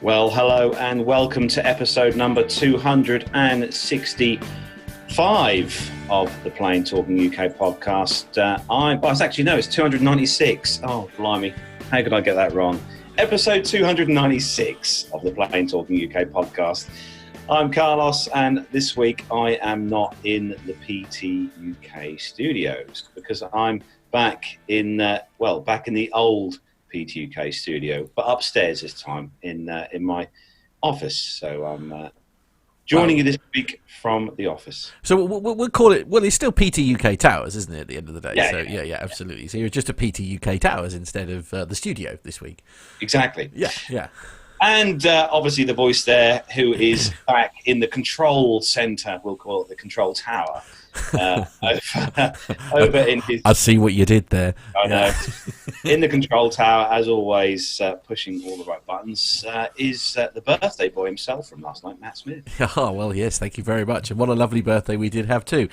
Well, hello and welcome to episode number 265 of the Plain Talking UK podcast. It's 296. Oh, blimey. How could I get that wrong? Episode 296 of the Plain Talking UK podcast. I'm Carlos, and this week I am not in the PT UK studios because I'm back in the old PT UK studio, but upstairs this time in my office. So I'm joining you this week from the office. So we'll call it. Well, it's still PT UK Towers, isn't it? At the end of the day. Yeah. Absolutely. So you're just a PT UK Towers instead of the studio this week. Exactly. Yeah. And obviously the voice there, who is back in the control centre, we'll call it the control tower. Over in his... I see what you did there. I know. In the control tower, as always, pushing all the right buttons, is the birthday boy himself from last night, Matt Smith. Oh, well, yes, thank you very much. And what a lovely birthday we did have too.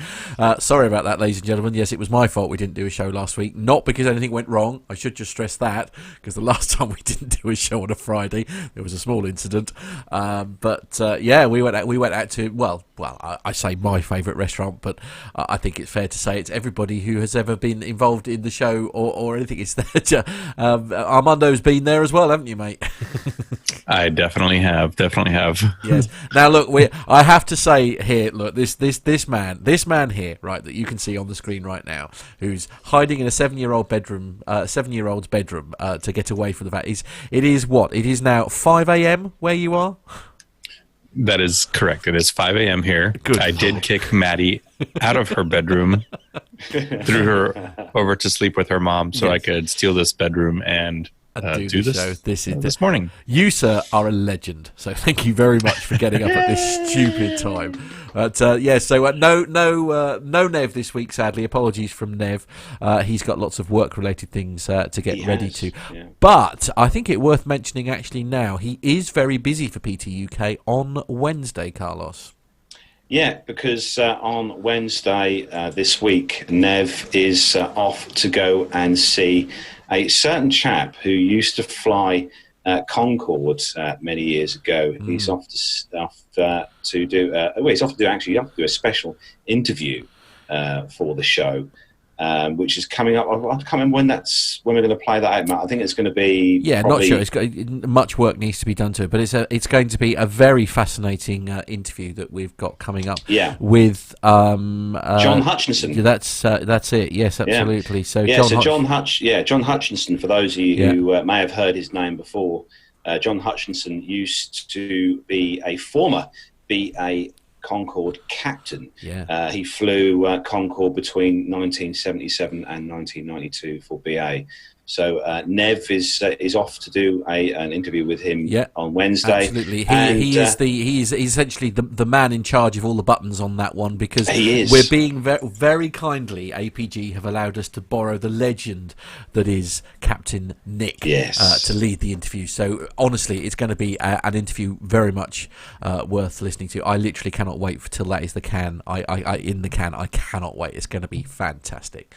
Sorry about that, ladies and gentlemen. Yes, it was my fault we didn't do a show last week. Not because anything went wrong. I should just stress that, because the last time we didn't do a show on a Friday, there was a small incident. We went out to, well, I say my favourite restaurant, but I think it's fair to say it's everybody who has ever been involved in the show or anything. It's there. Armando's been there as well, haven't you, mate? I definitely have. Yes. Now, look, I have to say here, look, this man here, right, that you can see on the screen right now, who's hiding in a 7-year-old's bedroom to get away from the fact it is now 5 a.m. where you are. That is correct. It is 5 a.m. here. Good. I did kick Maddie out of her bedroom, threw her over to sleep with her mom so I could steal this bedroom and do this show. This morning. You, sir, are a legend. So thank you very much for getting up at this stupid time. But no Nev this week, sadly. Apologies from Nev. He's got lots of work-related things to get ready to. Yeah. But I think it's worth mentioning actually now, he is very busy for PT UK on Wednesday, Carlos. Yeah, because on Wednesday this week, Nev is off to go and see a certain chap who used to fly Concorde many years ago. He's off to do a special interview for the show, which is coming up. I can't remember when we're going to play that out, Matt. I think it's going to be not sure. Much work needs to be done to it, but it's going to be a very fascinating interview that we've got coming up. Yeah. With John Hutchinson. That's it. Yes, absolutely. Yeah. So John Hutchinson. For those of you who may have heard his name before, John Hutchinson used to be a former BA Concorde captain. Yeah. He flew Concorde between 1977 and 1992 for BA. So Nev is off to do an interview with him on Wednesday. Absolutely, he's essentially the man in charge of all the buttons on that one, because we're being very kindly. APG have allowed us to borrow the legend that is Captain Nick to lead the interview. So honestly, it's going to be an interview very much worth listening to. I literally cannot wait till that is the can. I cannot wait. It's going to be fantastic.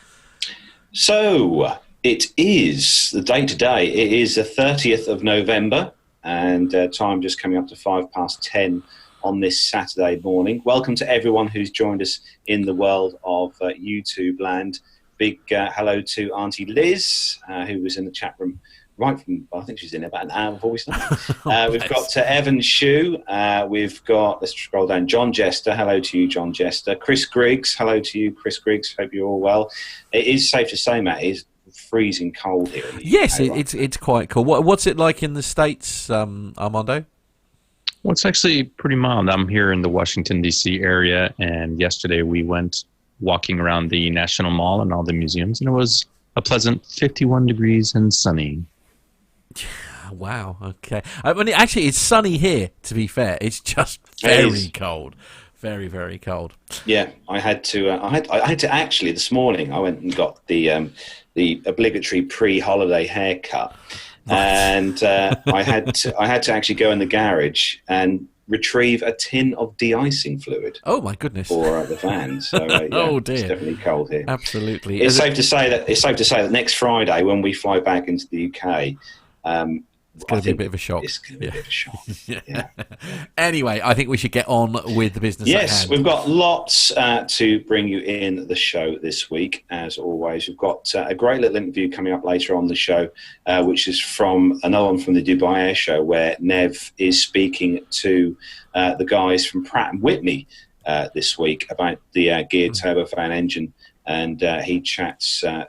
So. It is the day today. It is the 30th of November, and time just coming up to 10:05 on this Saturday morning. Welcome to everyone who's joined us in the world of YouTube land. Big hello to Auntie Liz, who was in the chat room I think she's in about an hour before we started. We've got Evan Shue. We've got, let's scroll down, John Jester. Hello to you, John Jester. Chris Griggs. Hello to you, Chris Griggs. Hope you're all well. It is safe to say, Matt, it is freezing cold here in the yes, UK, it's quite cool. What's it like in the States, Armando? Well, it's actually pretty mild. I'm here in the Washington, D.C. area, and yesterday we went walking around the National Mall and all the museums, and it was a pleasant 51 degrees and sunny. Wow, okay. I mean, actually, it's sunny here, to be fair. It's just very cold. Very, very cold. Yeah, I had to actually, this morning, I went and got the obligatory pre-holiday haircut, and I had to actually go in the garage and retrieve a tin of de-icing fluid. Oh my goodness! For the van. So oh dear, it's definitely cold here. Absolutely. It's safe to say that next Friday, when we fly back into the UK, It's going to be a bit of a shock. It's going to be a bit of a shock. Yeah. Anyway, I think we should get on with the business at hand. We've got lots to bring you in the show this week, as always. We've got a great little interview coming up later on the show, which is from another one from the Dubai Air Show, where Nev is speaking to the guys from Pratt Whitney this week about the geared turbofan engine. And he chats to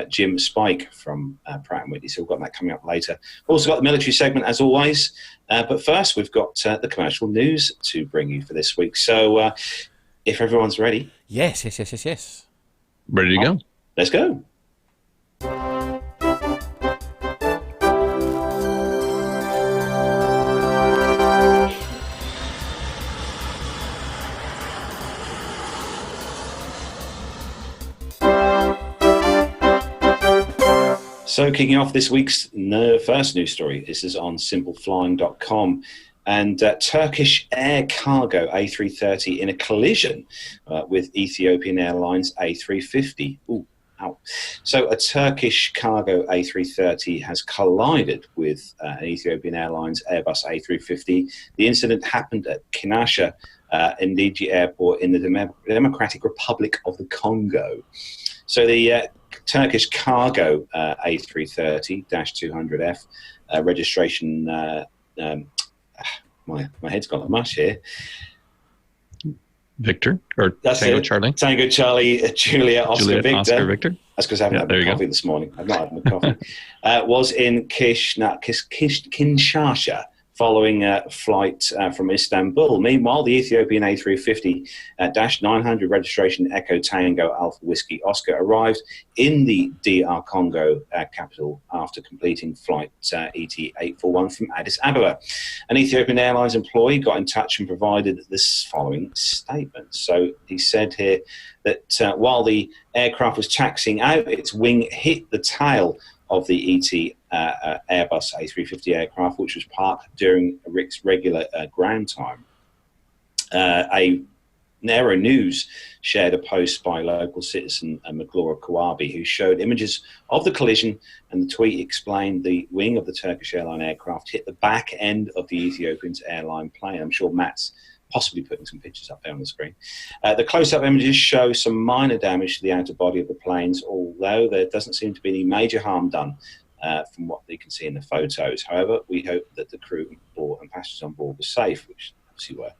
Jim Speich from Pratt Whitney. So we've got that coming up later. We've also got the military segment, as always. But first, we've got the commercial news to bring you for this week. So if everyone's ready. Yes. Ready to go? Let's go. So kicking off this week's first news story, this is on simpleflying.com. And Turkish Air Cargo A330 in a collision with Ethiopian Airlines A350. Ooh, ow. So a Turkish cargo A330 has collided with an Ethiopian Airlines Airbus A350. The incident happened at Kinshasa-N'Djili Airport in the Democratic Republic of the Congo. So the Turkish cargo A330-200F registration. My head's got a mush here. Victor or That's Tango it. Charlie? Tango Charlie, Juliet, Oscar, Victor. Oscar, Victor. That's because I haven't had my coffee this morning. I've not had my coffee. Was in Kinshasa, following a flight from Istanbul. Meanwhile, the Ethiopian A350-900 registration Echo Tango Alpha Whiskey Oscar arrived in the DR Congo capital after completing flight ET841 from Addis Ababa. An Ethiopian Airlines employee got in touch and provided this following statement. So he said here that while the aircraft was taxiing out, its wing hit the tail of the Airbus A350 aircraft, which was parked during its regular ground time. Nero News shared a post by local citizen Maglora Kawabi, who showed images of the collision, and the tweet explained the wing of the Turkish airline aircraft hit the back end of the Ethiopian's airline plane. I'm sure Matt's possibly putting some pictures up there on the screen. The close-up images show some minor damage to the outer body of the planes, although there doesn't seem to be any major harm done from what you can see in the photos. However, we hope that the crew and passengers on board were safe, which obviously were.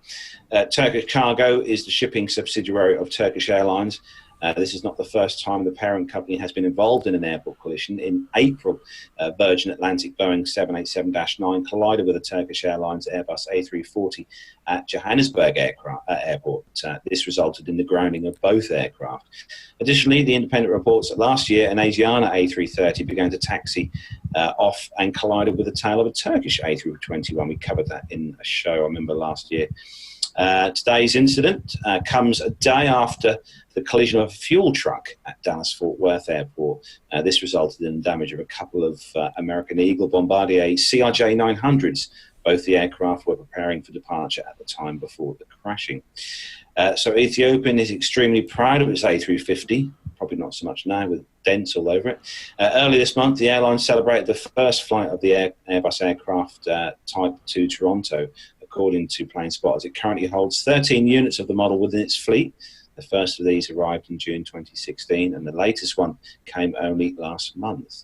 Turkish Cargo is the shipping subsidiary of Turkish Airlines. This is not the first time the parent company has been involved in an airport collision. In April, Virgin Atlantic Boeing 787-9 collided with a Turkish Airlines Airbus A340 at Johannesburg Airport. This resulted in the grounding of both aircraft. Additionally, the Independent reports that last year an Asiana A330 began to taxi off and collided with the tail of a Turkish A321. We covered that in a show, I remember, last year. Today's incident comes a day after the collision of a fuel truck at Dallas-Fort Worth Airport. This resulted in the damage of a couple of American Eagle Bombardier CRJ-900s. Both the aircraft were preparing for departure at the time before the crashing. So Ethiopian is extremely proud of its A350, probably not so much now with dents all over it. Early this month, the airline celebrated the first flight of the Airbus aircraft type to Toronto. According to Plane Spotters, it currently holds 13 units of the model within its fleet. The first of these arrived in June 2016, and the latest one came only last month.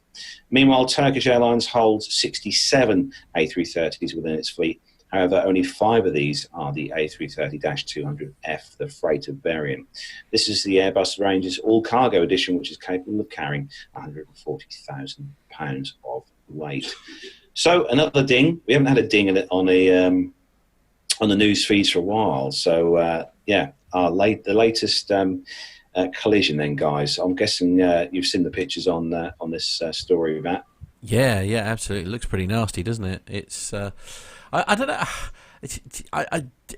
Meanwhile, Turkish Airlines holds 67 A330s within its fleet. However, only 5 of these are the A330-200F, the freighter variant. This is the Airbus range's all-cargo edition, which is capable of carrying 140,000 pounds of weight. So another ding. We haven't had a ding on the news feeds for a while. So, the latest collision then, guys. I'm guessing you've seen the pictures on this story, Matt. Yeah, absolutely. It looks pretty nasty, doesn't it? It's I don't know.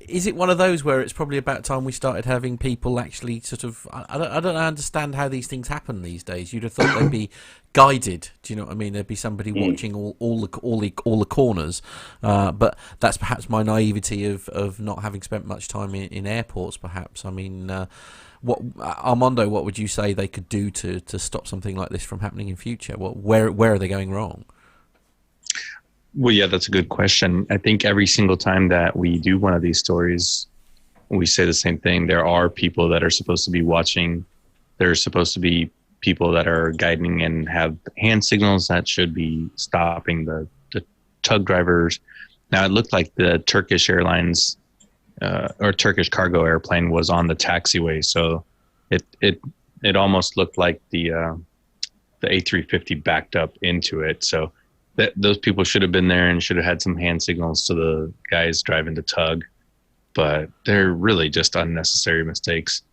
Is it one of those where it's probably about time we started having people actually sort of? I don't understand how these things happen these days. You'd have thought they'd be guided. Do you know what I mean? There'd be somebody watching all the corners. But that's perhaps my naivety of not having spent much time in airports. Perhaps. I mean, Armando? What would you say they could do to stop something like this from happening in future? Where are they going wrong? Well, yeah, that's a good question. I think every single time that we do one of these stories, we say the same thing. There are people that are supposed to be watching. There's supposed to be people that are guiding and have hand signals that should be stopping the tug drivers. Now, it looked like the Turkish Airlines or Turkish cargo airplane was on the taxiway, so it almost looked like the A350 backed up into it. So those people should have been there and should have had some hand signals to the guys driving the tug, but they're really just unnecessary mistakes.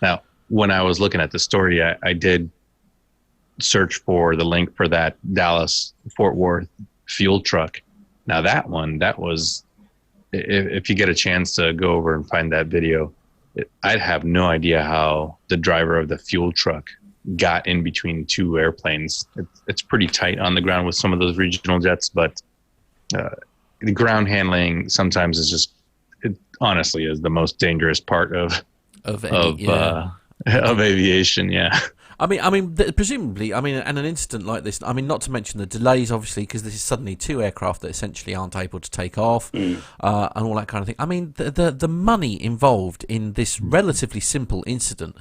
Now, when I was looking at the story, I did search for the link for that Dallas-Fort Worth fuel truck. Now that was, if you get a chance to go over and find that video, I'd have no idea how the driver of the fuel truck got in between two airplanes. It's pretty tight on the ground with some of those regional jets, but the ground handling sometimes is just, it honestly is the most dangerous part of aviation. Yeah. Presumably, and an incident like this, not to mention the delays, obviously, because this is suddenly two aircraft that essentially aren't able to take off, and all that kind of thing. The money involved in this relatively simple incident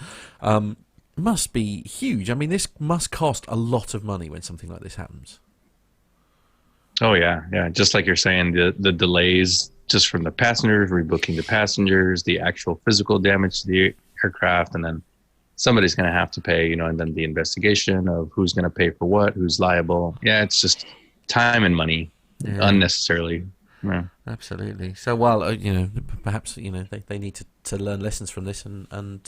must be huge. This must cost a lot of money when something like this happens. Oh, yeah. Just like you're saying, the delays just from the passengers, rebooking the passengers, the actual physical damage to the aircraft, and then somebody's going to have to pay, and then the investigation of who's going to pay for what, who's liable. Yeah, it's just time and money unnecessarily. Yeah. Absolutely. So, perhaps they need to learn lessons from this and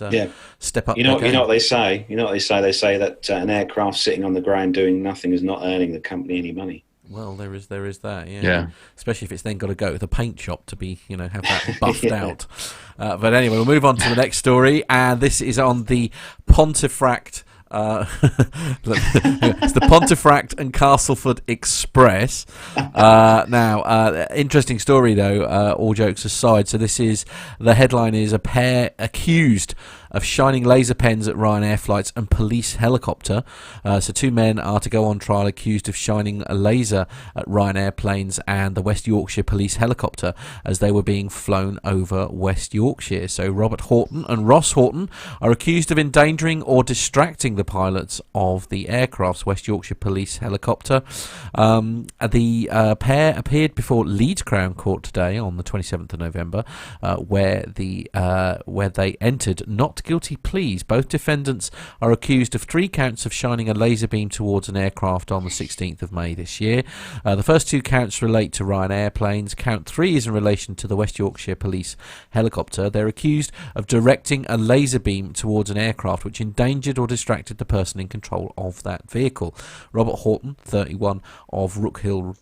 step up. You know what they say. They say that an aircraft sitting on the ground doing nothing is not earning the company any money. Well, there is that, yeah. Especially if it's then got to go to the paint shop to be, have that buffed out. But anyway, we'll move on to the next story, and this is on the Pontefract. It's the Pontefract and Castleford Express. Now, interesting story though. All jokes aside, so the headline is a pair accused of shining laser pens at Ryanair flights and police helicopter. So two men are to go on trial accused of shining a laser at Ryanair planes and the West Yorkshire police helicopter as they were being flown over West Yorkshire. So Robert Horton and Ross Horton are accused of endangering or distracting the pilots of the aircraft's West Yorkshire police helicopter. The pair appeared before Leeds Crown Court today on the 27th of November, where they entered not guilty pleas. Both defendants are accused of 3 counts of shining a laser beam towards an aircraft on the 16th of May this year. The first 2 counts relate to Ryanair planes. Count 3 is in relation to the West Yorkshire police helicopter. They're accused of directing a laser beam towards an aircraft which endangered or distracted the person in control of that vehicle. Robert Horton, 31, of Rookhill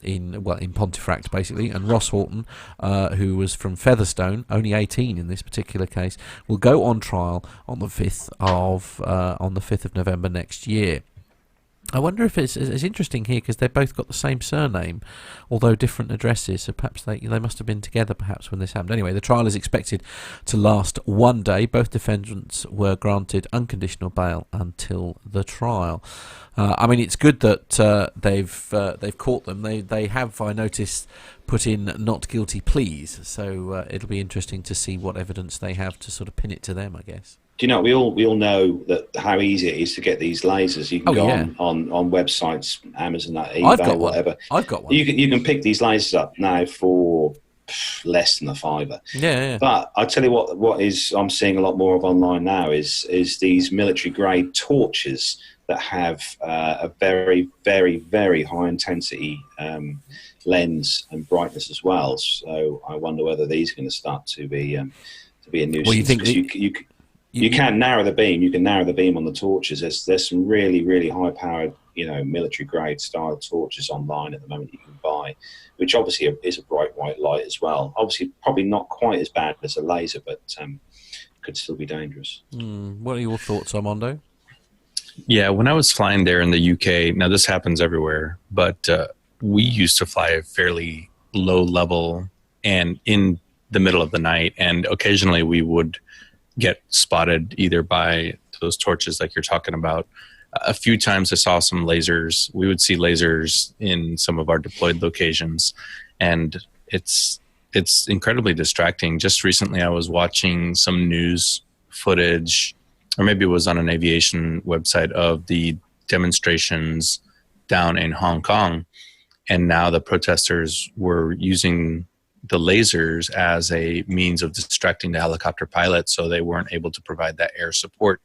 in Pontefract basically, and Ross Horton, who was from Featherstone, only 18 in this particular case, will go on trial on the 5th of November next year. I wonder if it's interesting here because they've both got the same surname, although different addresses. So perhaps they must have been together perhaps when this happened. Anyway, the trial is expected to last 1 day. Both defendants were granted unconditional bail until the trial. It's good that they've caught them. They have, I noticed, put in not guilty pleas. So it'll be interesting to see what evidence they have to sort of pin it to them, I guess. Do you know, we all know that how easy it is to get these lasers. You can go on websites, Amazon, eBay, whatever. I've got one. You can pick these lasers up now for less than a £5. Yeah. But I tell you what I'm seeing a lot more of online now is these military grade torches that have a very, very, very high intensity lens and brightness as well. So I wonder whether these are going to start to be a nuisance. Well, you think you can narrow the beam. You can narrow the beam on the torches. There's some really, really high powered, military grade style torches online at the moment you can buy, which obviously is a bright white light as well. Obviously, probably not quite as bad as a laser, but could still be dangerous. What are your thoughts, Armando? Yeah, when I was flying there in the UK, now this happens everywhere, but we used to fly fairly low level and in the middle of the night, and occasionally we would get spotted either by those torches like you're talking about. a few times I saw some lasers. We would see lasers in some of our deployed locations, and it's incredibly distracting. Just recently I was watching some news footage, or maybe it was on an aviation website, of the demonstrations down in Hong Kong, and now the protesters were using the lasers as a means of distracting the helicopter pilots, so they weren't able to provide that air support.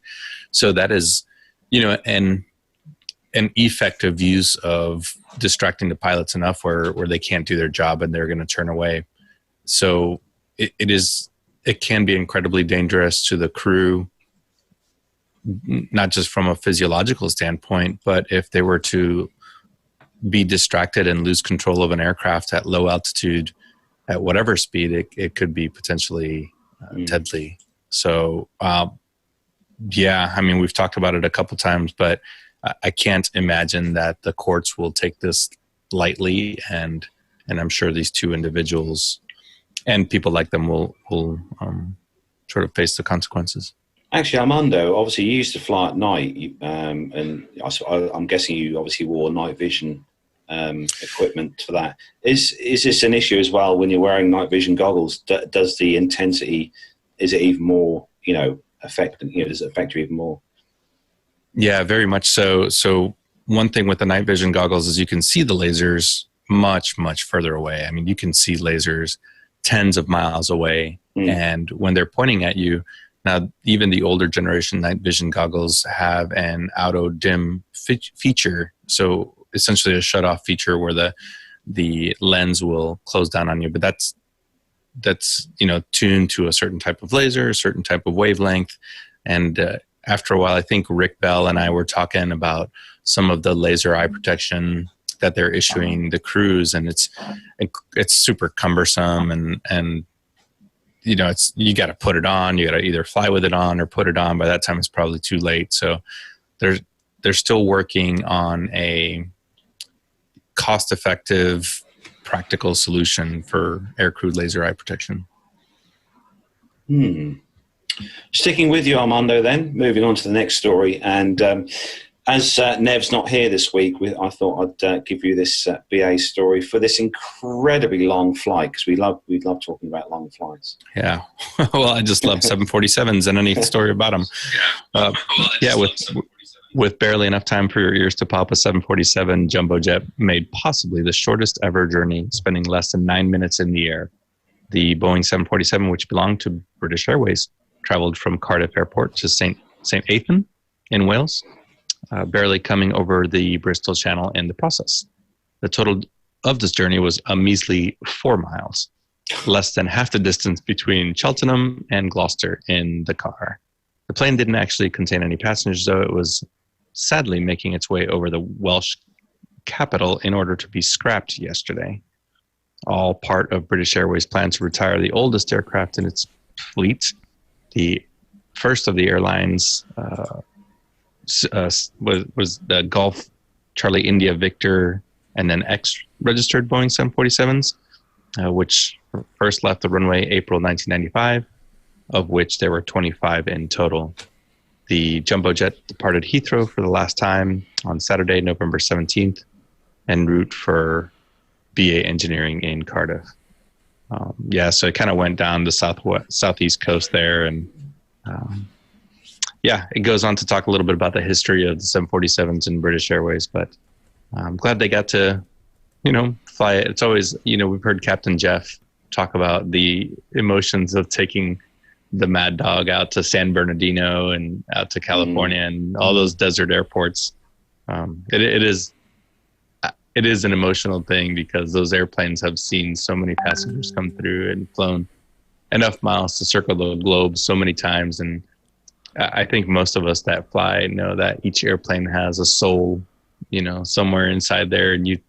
So that is, an effective use of distracting the pilots enough where they can't do their job and they're going to turn away. So it can be incredibly dangerous to the crew, not just from a physiological standpoint, but if they were to be distracted and lose control of an aircraft at low altitude at whatever speed, it could be potentially deadly. So, we've talked about it a couple times, but I can't imagine that the courts will take this lightly, and I'm sure these two individuals and people like them will sort of face the consequences. Actually, Armando, obviously you used to fly at night, and I'm guessing you obviously wore night vision equipment for that. Is this an issue as well when you're wearing night vision goggles? Does the intensity, is it even more, does it affect you even more? Yeah, very much so. So one thing with the night vision goggles is you can see the lasers much, much further away. I mean, you can see lasers tens of miles away. And when they're pointing at you, now even the older generation night vision goggles have an auto dim feature. So essentially a shut-off feature where the lens will close down on you. But that's tuned to a certain type of laser, a certain type of wavelength. And after a while, I think Rick Bell and I were talking about some of the laser eye protection that they're issuing the crews, and it's super cumbersome, and you got to put it on. You got to either fly with it on or put it on. By that time, it's probably too late. So they're still working on a cost-effective, practical solution for aircrew laser eye protection. Sticking with you, Armando, then moving on to the next story, and as Nev's not here this week, I thought I'd give you this BA story for this incredibly long flight, because we love talking about long flights. Yeah, well, I just love 747s and any story about them. With barely enough time for your ears to pop, a 747 jumbo jet made possibly the shortest ever journey, spending less than 9 minutes in the air. The Boeing 747, which belonged to British Airways, traveled from Cardiff Airport to St. Athan in Wales, barely coming over the Bristol Channel in the process. The total of this journey was a measly 4 miles, less than half the distance between Cheltenham and Gloucester in the car. The plane didn't actually contain any passengers, though. It was sadly making its way over the Welsh capital in order to be scrapped yesterday. All part of British Airways' plan to retire the oldest aircraft in its fleet. The first of the airlines was the Golf Charlie India Victor and then X registered Boeing 747s, which first left the runway April 1995, of which there were 25 in total. The jumbo jet departed Heathrow for the last time on Saturday, November 17th, en route for BA Engineering in Cardiff. So it kind of went down the southeast coast there, and it goes on to talk a little bit about the history of the 747s in British Airways, but I'm glad they got to, fly it. It's always, we've heard Captain Jeff talk about the emotions of taking the Mad Dog out to San Bernardino and out to California and all those desert airports. It is an emotional thing because those airplanes have seen so many passengers come through and flown enough miles to circle the globe so many times. And I think most of us that fly know that each airplane has a soul, somewhere inside there, and you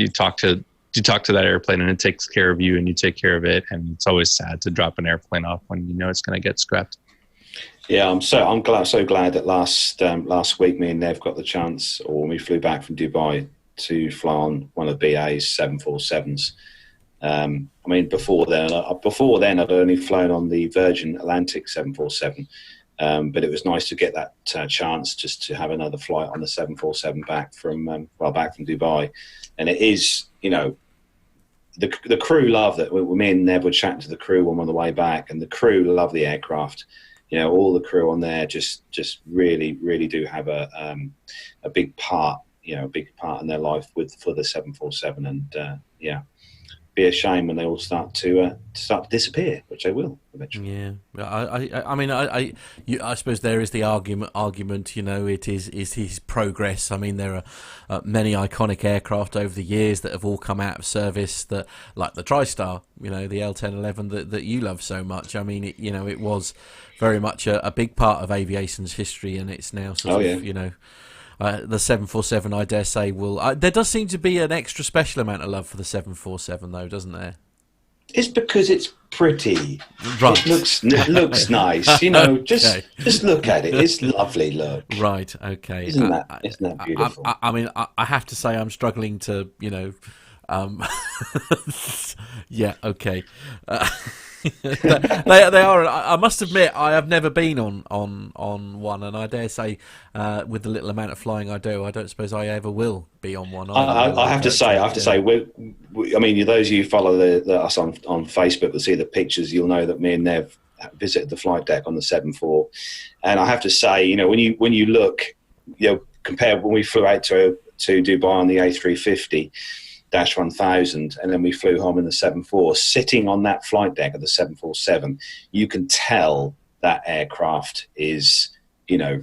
talk to that airplane and it takes care of you and you take care of it. And it's always sad to drop an airplane off when it's going to get scrapped. Yeah, I'm so glad that last week me and Nev got the chance, or when we flew back from Dubai, to fly on one of BA's 747s. Before then I'd only flown on the Virgin Atlantic 747, But it was nice to get that chance just to have another flight on the 747 back from Dubai. And it is, the crew love that. Me and Neb were chatting to the crew on the way back, and the crew love the aircraft. All the crew on there just really, really do have a big part, a big part in their life for the 747. And be a shame when they all start to disappear, which they will eventually. Yeah, I suppose there is the argument. It is his progress. I mean, there are many iconic aircraft over the years that have all come out of service. That, like the TriStar, the L1011 that you love so much. I mean, it was very much a big part of aviation's history, and it's now sort of. The 747, I dare say, will. There does seem to be an extra special amount of love for the 747, though, doesn't there? It's because it's pretty. Right. It looks nice. Just look at it. It's lovely. Look. Right. Okay. Isn't that beautiful? I mean, I have to say, I'm struggling to, yeah. Okay. they are. I must admit, I have never been on one, and I dare say, with the little amount of flying I do, I don't suppose I ever will be on one. I have to say, I mean, those of you who follow us on Facebook will see the pictures. You'll know that me and Nev visited the flight deck on the 747, and I have to say, when you look, compare when we flew out to Dubai on the A350. -1000, and then we flew home in the 747. Sitting on that flight deck of the 747, you can tell that aircraft is,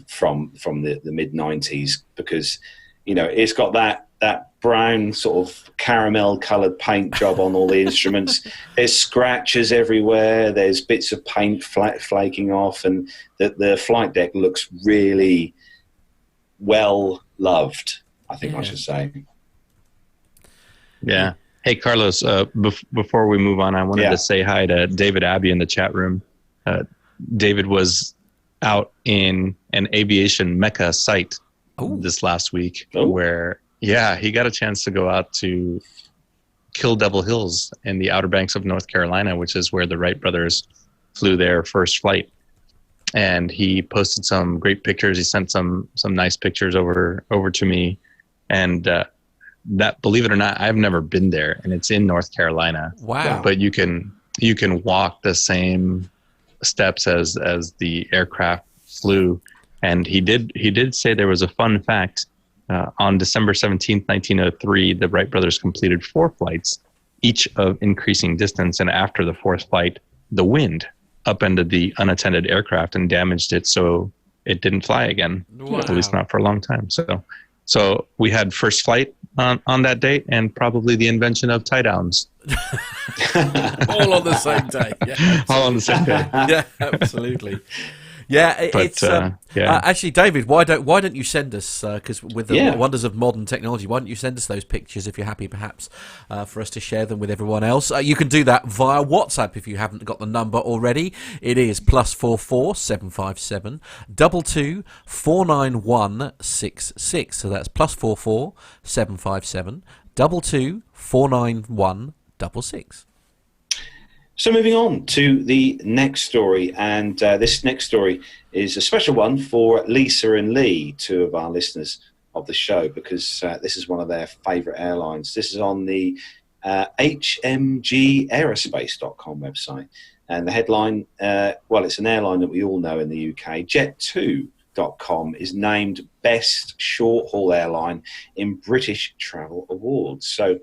from the mid 90s, because, it's got that brown sort of caramel coloured paint job on all the instruments. There's scratches everywhere. There's bits of paint flaking off, and the flight deck looks really well loved, I think I should say. Yeah. Hey, Carlos, before we move on, I wanted to say hi to David Abbey in the chat room. David was out in an aviation mecca site this last week where, he got a chance to go out to Kill Devil Hills in the Outer Banks of North Carolina, which is where the Wright brothers flew their first flight. And he posted some great pictures. He sent some nice pictures over to me. And that, believe it or not, I've never been there, and it's in North Carolina. Wow! But you can walk the same steps as the aircraft flew, and he did say there was a fun fact. On December 17th, 1903, the Wright brothers completed 4 flights, each of increasing distance, and after the 4th flight, the wind upended the unattended aircraft and damaged it, so it didn't fly again. Wow. At least not for a long time. So we had first flight on that date, and probably the invention of tie downs. All on the same day. Yeah, all on the same day. Yeah, absolutely. Yeah, actually, David, why don't you send us, because with the wonders of modern technology, why don't you send us those pictures if you're happy, perhaps, for us to share them with everyone else? You can do that via WhatsApp if you haven't got the number already. It is +44 757 22 491 66. So that's +44 757 22 491 66. So moving on to the next story, and this next story is a special one for Lisa and Lee, 2 of our listeners of the show, because this is one of their favourite airlines. This is on the hmgaerospace.com website, and the headline, it's an airline that we all know in the UK. Jet2.com is named Best Short-Haul Airline in British Travel Awards. So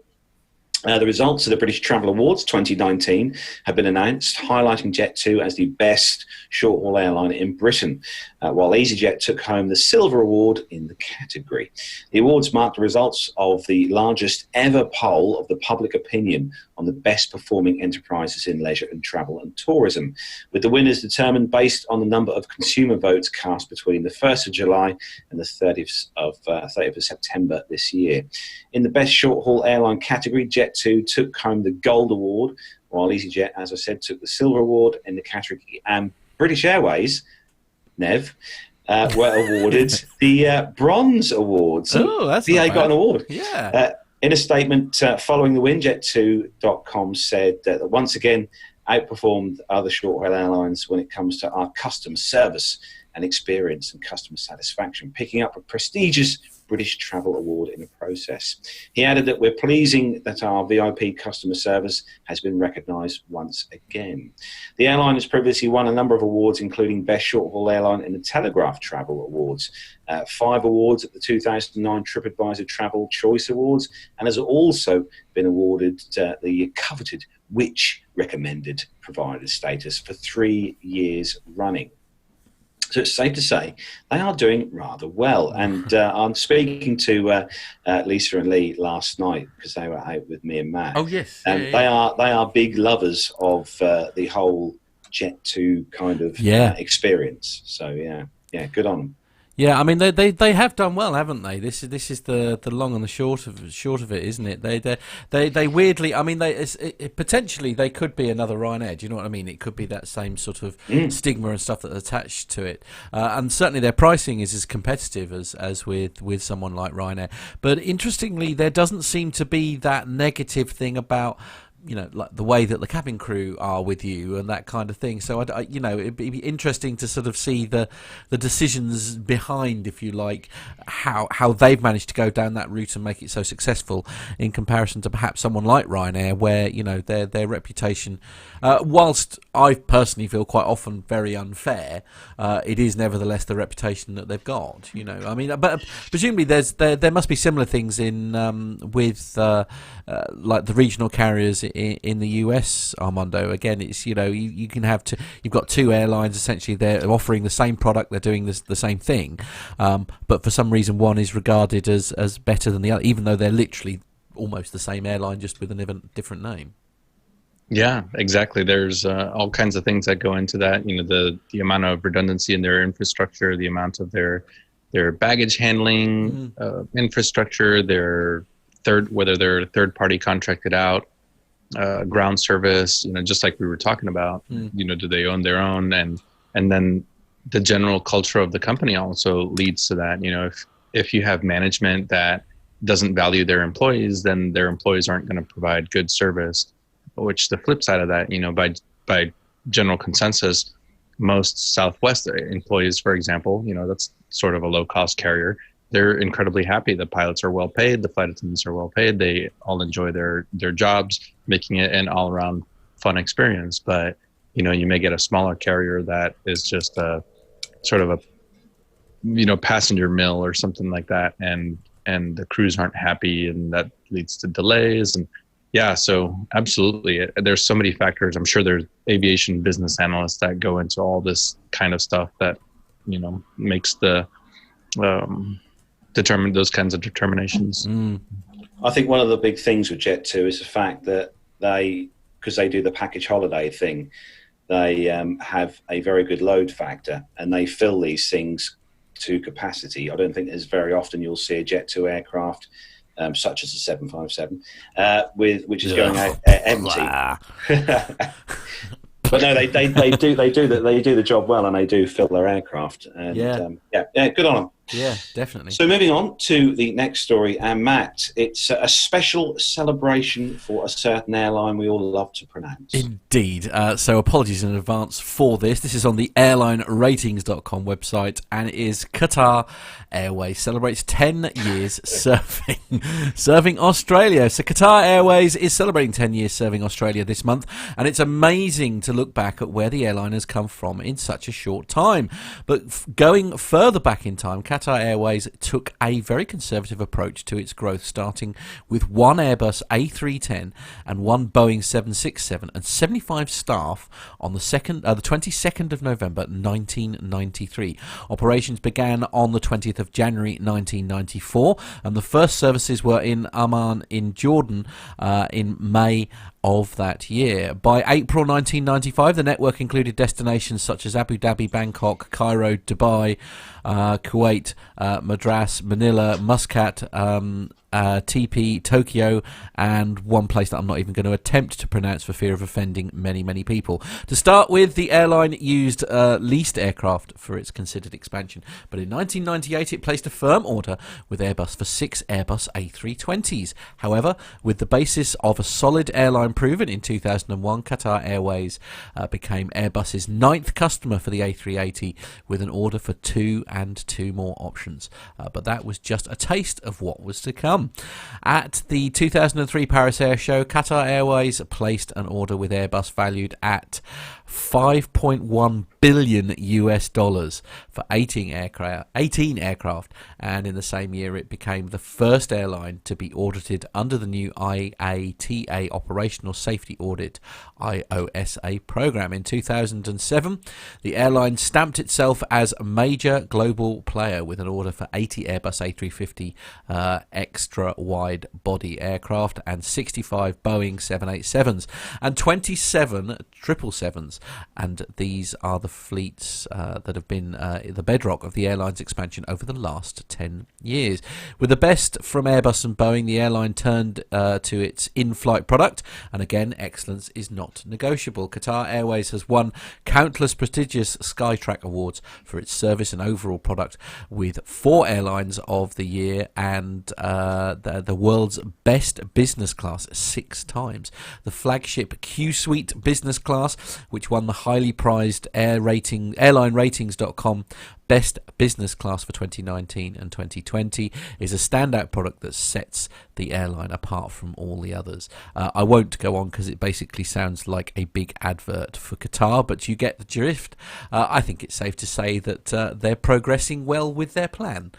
the results of the British Travel Awards 2019 have been announced, highlighting Jet2 as the best short-haul airline in Britain, while EasyJet took home the Silver Award in the category. The awards marked the results of the largest ever poll of the public opinion on the best performing enterprises in leisure and travel and tourism, with the winners determined based on the number of consumer votes cast between the 1st of July and the 30th of September this year. In the best short-haul airline category, Jet2 took home the Gold Award, while EasyJet, as I said, took the Silver Award in the category, and British Airways, Nev, were awarded the Bronze Awards. Oh, that's BA not got an bad. award. Yeah. In a statement following the win, Jet2.com said that once again, outperformed other short-haul airlines when it comes to our customer service and experience and customer satisfaction, picking up a prestigious British Travel Award in the process. He added that we're pleasing that our VIP customer service has been recognised once again. The airline has previously won a number of awards, including Best Short-Haul Airline in the Telegraph Travel Awards, 5 awards at the 2009 TripAdvisor Travel Choice Awards, and has also been awarded the coveted Which Recommended Provider status for 3 years running. So it's safe to say they are doing rather well. And I'm speaking to Lisa and Lee last night because they were out with me and Matt. Oh yes, and they are big lovers of the whole Jet2 kind of experience. So yeah, good on them. Yeah, I mean they have done well, haven't they? This is the long and the short of it, isn't it? They weirdly, I mean, potentially they could be another Ryanair. Do you know what I mean? It could be that same sort of stigma and stuff that's attached to it, and certainly their pricing is as competitive as with someone like Ryanair. But interestingly, there doesn't seem to be that negative thing about, you know, like the way that the cabin crew are with you and that kind of thing. So you know, it'd be interesting to sort of see the decisions behind, if you like, how they've managed to go down that route and make it so successful in comparison to perhaps someone like Ryanair, where, you know, their reputation, whilst I personally feel quite often very unfair, it is nevertheless the reputation that they've got. You know, I mean, but presumably there must be similar things in with like the regional carriers in the US, Armando. Again, it's, you know, you can have you've got 2 airlines essentially. They're offering the same product, they're doing the same thing, but for some reason one is regarded as better than the other, even though they're literally almost the same airline, just with a different name. Yeah, exactly. There's all kinds of things that go into that. You know, the amount of redundancy in their infrastructure, the amount of their baggage handling infrastructure, whether they're third party contracted out, ground service, you know, just like we were talking about, you know, do they own their own? And then the general culture of the company also leads to that. You know, if you have management that doesn't value their employees, then their employees aren't going to provide good service. Which the flip side of that, you know, by general consensus, most Southwest employees, for example, you know, that's sort of a low cost carrier. They're incredibly happy. The pilots are well paid. The flight attendants are well paid. They all enjoy their jobs, making it an all around fun experience. But, you know, you may get a smaller carrier that is just a sort of a, you know, passenger mill or something like that. And the crews aren't happy, and that leads to delays. And yeah, so absolutely. There's so many factors. I'm sure there's aviation business analysts that go into all this kind of stuff that, you know, makes the, determine those kinds of determinations. I think one of the big things with Jet2 is the fact that because they do the package holiday thing, they have a very good load factor, and they fill these things to capacity. I don't think there's very often you'll see a Jet2 aircraft, such as the 757, which is going out empty. But no, they do the job well, and they do fill their aircraft. And good on them. Yeah, definitely. So moving on to the next story, and Matt, it's a special celebration for a certain airline we all love to pronounce. Indeed. So apologies in advance for this. This is on the airlineratings.com website, and it is Qatar Airways celebrates 10 years serving Australia. So Qatar Airways is celebrating 10 years serving Australia this month, and it's amazing to look back at where the airline has come from in such a short time. But going further back in time, Qatar Airways took a very conservative approach to its growth, starting with 1 Airbus A310 and 1 Boeing 767 and 75 staff on the 22nd of November 1993. Operations began on the 20th of January 1994, and the first services were in Amman in Jordan in May of that year. By April 1995, the network included destinations such as Abu Dhabi, Bangkok, Cairo, Dubai, Kuwait, Madras, Manila, Muscat, TP Tokyo, and one place that I'm not even going to attempt to pronounce for fear of offending many, many people. To start with, the airline used leased aircraft for its considered expansion, but in 1998 it placed a firm order with Airbus for 6 Airbus A320s. However, with the basis of a solid airline proven in 2001, Qatar Airways became Airbus's 9th customer for the A380 with an order for 2 and 2 more options. But that was just a taste of what was to come. At the 2003 Paris Air Show, Qatar Airways placed an order with Airbus valued at $5.1 billion for 18 aircraft, and in the same year it became the first airline to be audited under the new IATA Operational Safety Audit IOSA program. In 2007, the airline stamped itself as a major global player with an order for 80 Airbus A350 extra wide body aircraft and 65 Boeing 787s and 27 777s, and these are the fleets that have been the bedrock of the airline's expansion over the last 10 years. With the best from Airbus and Boeing, the airline turned to its in-flight product, and again, excellence is not negotiable. Qatar Airways has won countless prestigious Skytrack awards for its service and overall product, with 4 airlines of the year and the world's best business class 6 times. The flagship Q Suite business class, which won the highly prized airlineratings.com Best Business Class for 2019 and 2020, is a standout product that sets the airline apart from all the others. I won't go on because it basically sounds like a big advert for Qatar, but you get the drift. I think it's safe to say that they're progressing well with their plan.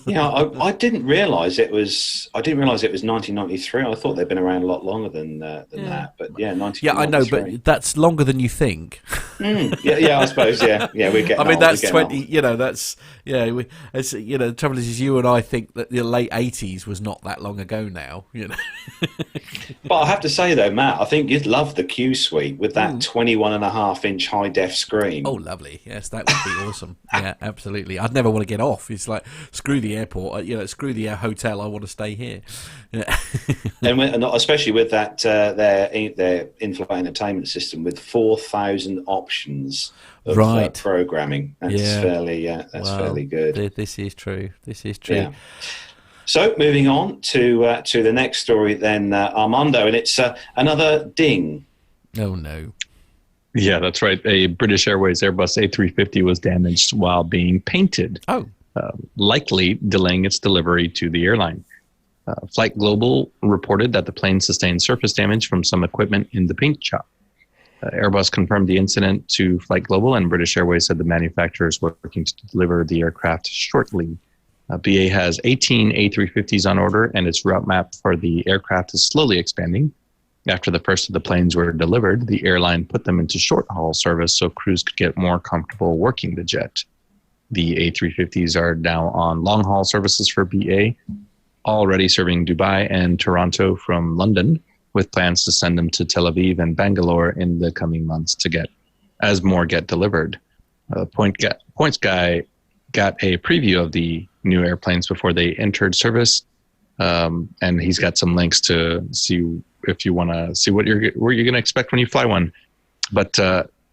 Yeah, I didn't realise it was. I didn't realise it was 1993. I thought they'd been around a lot longer than that. But yeah, 1993. Yeah, I know, but that's longer than you think. Yeah, I suppose. Yeah, we're getting. I mean, old, that's 20. Old. You know, that's it's, the trouble is you and I think that the late 80s was not that long ago now. You know. But I have to say though, Matt, I think you'd love the Q Suite with that 21.5-inch high def screen. Oh, lovely! Yes, that would be awesome. Yeah, absolutely. I'd never want to get off. It's like, screw the airport, screw the hotel. I want to stay here. Yeah. and especially with that their in-flight entertainment system with 4,000 options of programming. That's fairly good. This is true. Yeah. So moving on to the next story then, Armando, and it's another ding. Oh no. Yeah, that's right. A British Airways Airbus A350 was damaged while being painted. Oh. Likely delaying its delivery to the airline. Flight Global reported that the plane sustained surface damage from some equipment in the paint shop. Airbus confirmed the incident to Flight Global, and British Airways said the manufacturer is working to deliver the aircraft shortly. BA has 18 A350s on order, and its route map for the aircraft is slowly expanding. After the first of the planes were delivered, the airline put them into short-haul service so crews could get more comfortable working the jet. The A350s are now on long-haul services for BA, already serving Dubai and Toronto from London, with plans to send them to Tel Aviv and Bangalore in the coming months as more get delivered. Points Guy got a preview of the new airplanes before they entered service, and he's got some links to see if you want to see what you're going to expect when you fly one. But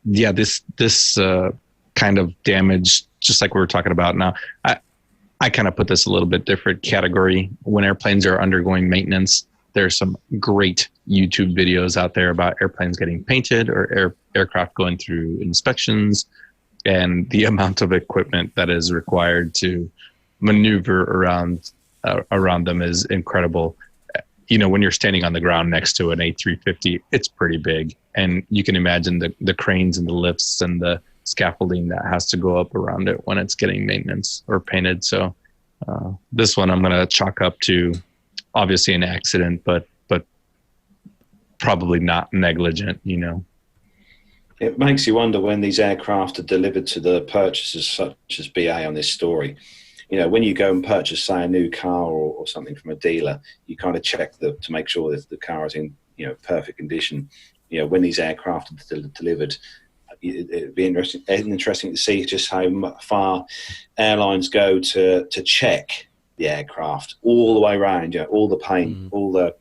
this kind of damage, just like we were talking about now, I kind of put this a little bit different category. When airplanes are undergoing maintenance, there's some great YouTube videos out there about airplanes getting painted or aircraft going through inspections, and the amount of equipment that is required to maneuver around them is incredible. When you're standing on the ground next to an A350, it's pretty big, and you can imagine the cranes and the lifts and the scaffolding that has to go up around it when it's getting maintenance or painted. So this one I'm going to chalk up to obviously an accident, but probably not negligent. It makes you wonder when these aircraft are delivered to the purchasers such as BA on this story. When you go and purchase, say, a new car or something from a dealer, you kind of check to make sure that the car is in perfect condition. When these aircraft are delivered, it'd be interesting to see just how far airlines go to check the aircraft all the way around, all the paint, all the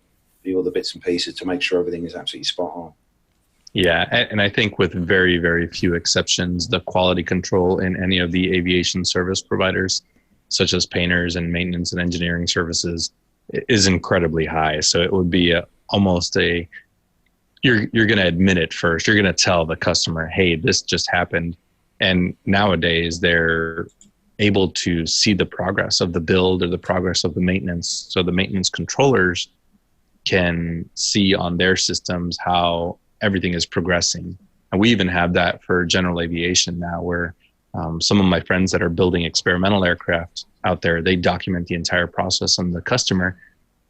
bits and pieces to make sure everything is absolutely spot on. Yeah, and I think with very, very few exceptions, the quality control in any of the aviation service providers, such as painters and maintenance and engineering services, is incredibly high. So it would be you're going to admit it first. You're going to tell the customer, hey, this just happened. And nowadays they're able to see the progress of the build or the progress of the maintenance. So the maintenance controllers can see on their systems how everything is progressing. And we even have that for general aviation now, where some of my friends that are building experimental aircraft out there, they document the entire process, and the customer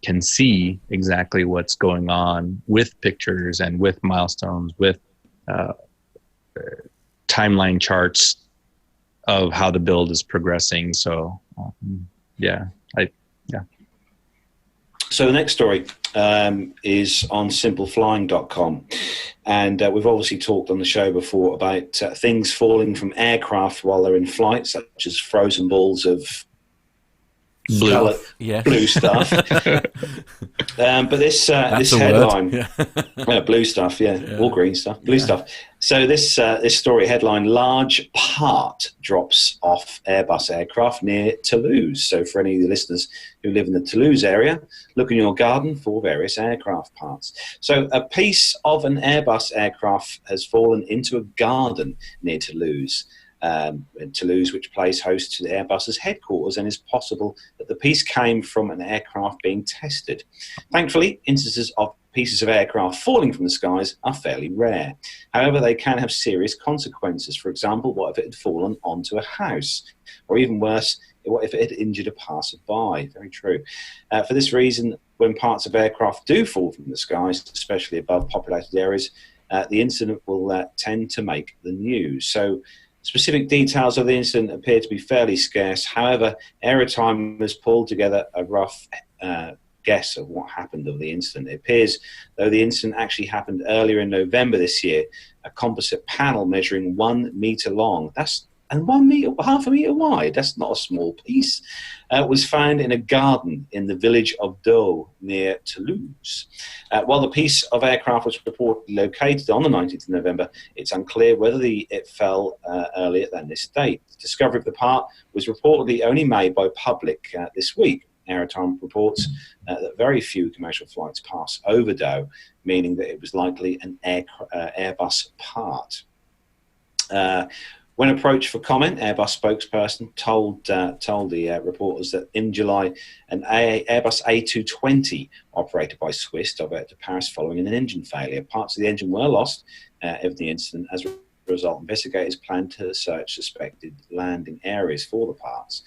can see exactly what's going on with pictures and with milestones, with timeline charts of how the build is progressing. So, yeah. So the next story is on simpleflying.com. And we've obviously talked on the show before about things falling from aircraft while they're in flight, such as frozen balls of blue stuff. But this headline, blue stuff, all green stuff, blue stuff. So this story headline: large part drops off Airbus aircraft near Toulouse. So for any of the listeners who live in the Toulouse area, look in your garden for various aircraft parts. So a piece of an Airbus aircraft has fallen into a garden near Toulouse. In Toulouse, which plays host to Airbus's headquarters, and it's possible that the piece came from an aircraft being tested. Thankfully, instances of pieces of aircraft falling from the skies are fairly rare. However, they can have serious consequences. For example, what if it had fallen onto a house? Or even worse, what if it had injured a passerby? Very true. For this reason, when parts of aircraft do fall from the skies, especially above populated areas, the incident will tend to make the news. So specific details of the incident appear to be fairly scarce. However, Aerotime has pulled together a rough guess of what happened of the incident. It appears, though the incident actually happened earlier in November this year, a composite panel measuring 1 meter long, and 1 meter, half a meter wide, that's not a small piece, was found in a garden in the village of Dole near Toulouse. While the piece of aircraft was reportedly located on the 19th of November, it's unclear whether it fell earlier than this date. The discovery of the part was reportedly only made by public this week. Aerotime reports that very few commercial flights pass over Dole, meaning that it was likely an Airbus part. When approached for comment, Airbus spokesperson told the reporters that in July, an Airbus A220 operated by Swiss diverted to Paris following an engine failure. Parts of the engine were lost of the incident. As a result, investigators plan to search suspected landing areas for the parts.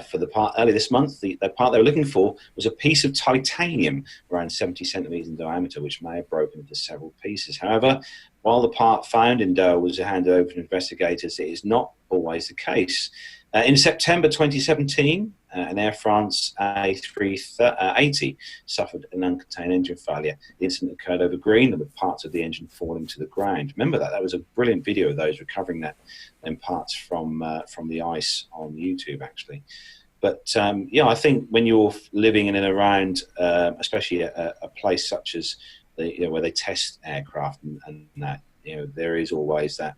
For the part earlier this month, the part they were looking for was a piece of titanium around 70 centimeters in diameter, which may have broken into several pieces. However, while the part found in Dole was handed over to investigators, it is not always the case. In September 2017, an Air France A380 suffered an uncontained engine failure. The incident occurred over Greenland, with parts of the engine falling to the ground. Remember that? That was a brilliant video of those recovering them parts from the ice on YouTube, actually. But I think when you're living in and around, especially a place such as where they test aircraft and that, there is always that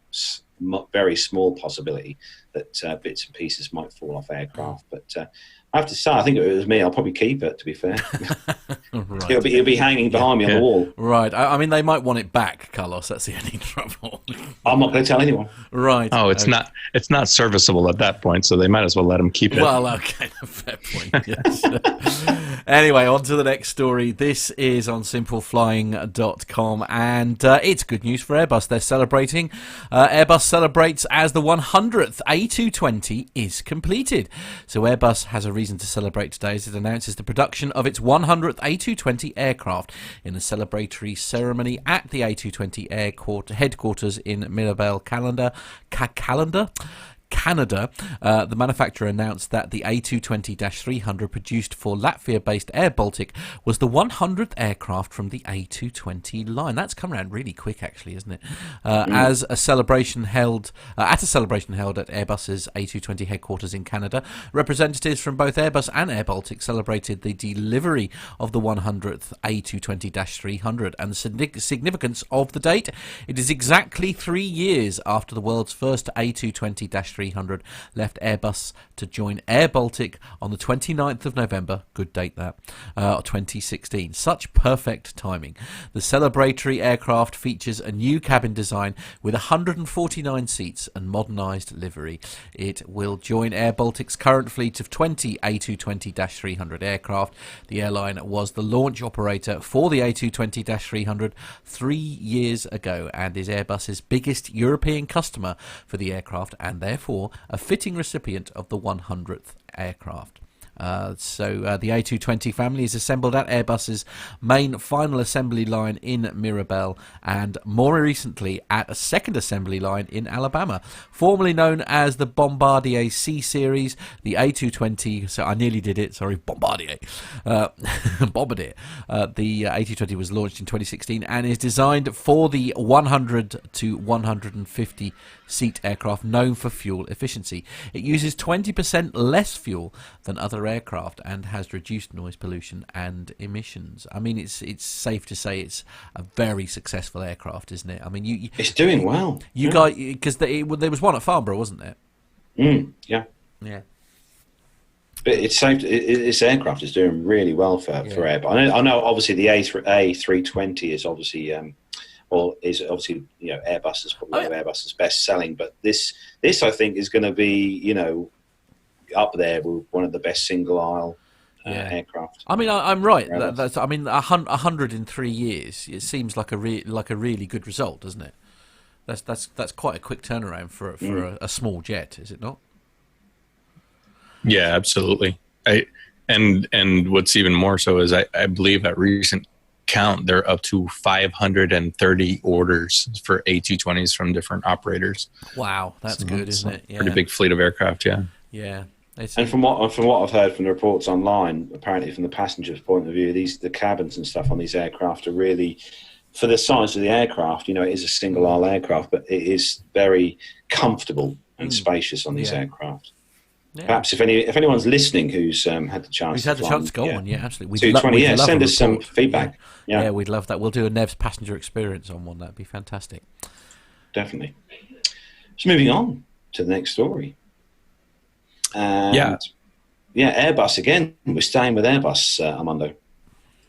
very small possibility that bits and pieces might fall off aircraft. But I have to say, I think if it was me, I'll probably keep it, to be fair. Right. It'll be hanging behind me on the wall. Right. I mean, they might want it back, Carlos. That's the only trouble. I'm not going to tell anyone. Right. Oh, it's not serviceable at that point, so they might as well let them keep it. Well, okay, fair point. Yes. Anyway, on to the next story. This is on simpleflying.com, and it's good news for Airbus. They're celebrating. Airbus celebrates as the 100th A220 is completed. So Airbus has a reason to celebrate today as it announces the production of its 100th A220 aircraft in a celebratory ceremony at the A220 headquarters in Mirabel, Canada. The manufacturer announced that the A220-300 produced for Latvia-based Air Baltic was the 100th aircraft from the A220 line. That's come around really quick, actually, isn't it? At a celebration held at Airbus's A220 headquarters in Canada, representatives from both Airbus and Air Baltic celebrated the delivery of the 100th A220-300 and the significance of the date. It is exactly 3 years after the world's first A220-300 left Airbus to join Air Baltic on the 29th of November, good date that, 2016. Such perfect timing. The celebratory aircraft features a new cabin design with 149 seats and modernised livery. It will join Air Baltic's current fleet of 20 A220-300 aircraft. The airline was the launch operator for the A220-300 3 years ago and is Airbus's biggest European customer for the aircraft and therefore a fitting recipient of the 100th aircraft. The A220 family is assembled at Airbus's main final assembly line in Mirabel and more recently at a second assembly line in Alabama. Formerly known as the Bombardier C Series, the A220, so I nearly did it, sorry, Bombardier. Bombardier. The A220 was launched in 2016 and is designed for the 100 to 150 seat aircraft known for fuel efficiency. It uses 20% less fuel than other aircraft and has reduced noise pollution and emissions. I mean, it's safe to say it's a very successful aircraft, isn't it? I mean, it's doing well. You guys, because there was one at Farnborough, wasn't there? Yeah. Yeah. But it's safe. This aircraft is doing really well for Airbus. I know. Obviously, the A320 is obviously. Airbus's best selling, but this I think is going to be up there with one of the best single aisle aircraft. I mean, I'm right. That's 100 in 3 years. It seems like a really good result, doesn't it? That's quite a quick turnaround for a small jet, is it not? Yeah, absolutely. And what's even more so is I believe at recent count they're up to 530 orders for A220s from different operators. Wow, that's good, isn't it? Yeah. Pretty big fleet of aircraft. Yeah. And from what I've heard from the reports online, apparently from the passenger's point of view, the cabins and stuff on these aircraft are really, for the size of the aircraft, it is a single aisle aircraft, but it is very comfortable and spacious on these aircraft. Yeah. Perhaps if anyone's listening who's had the chance to go on, absolutely. Send us some feedback. Yeah, we'd love that. We'll do a Nev's passenger experience on one. That'd be fantastic. Definitely. So moving on to the next story. Airbus again. We're staying with Airbus, Armando.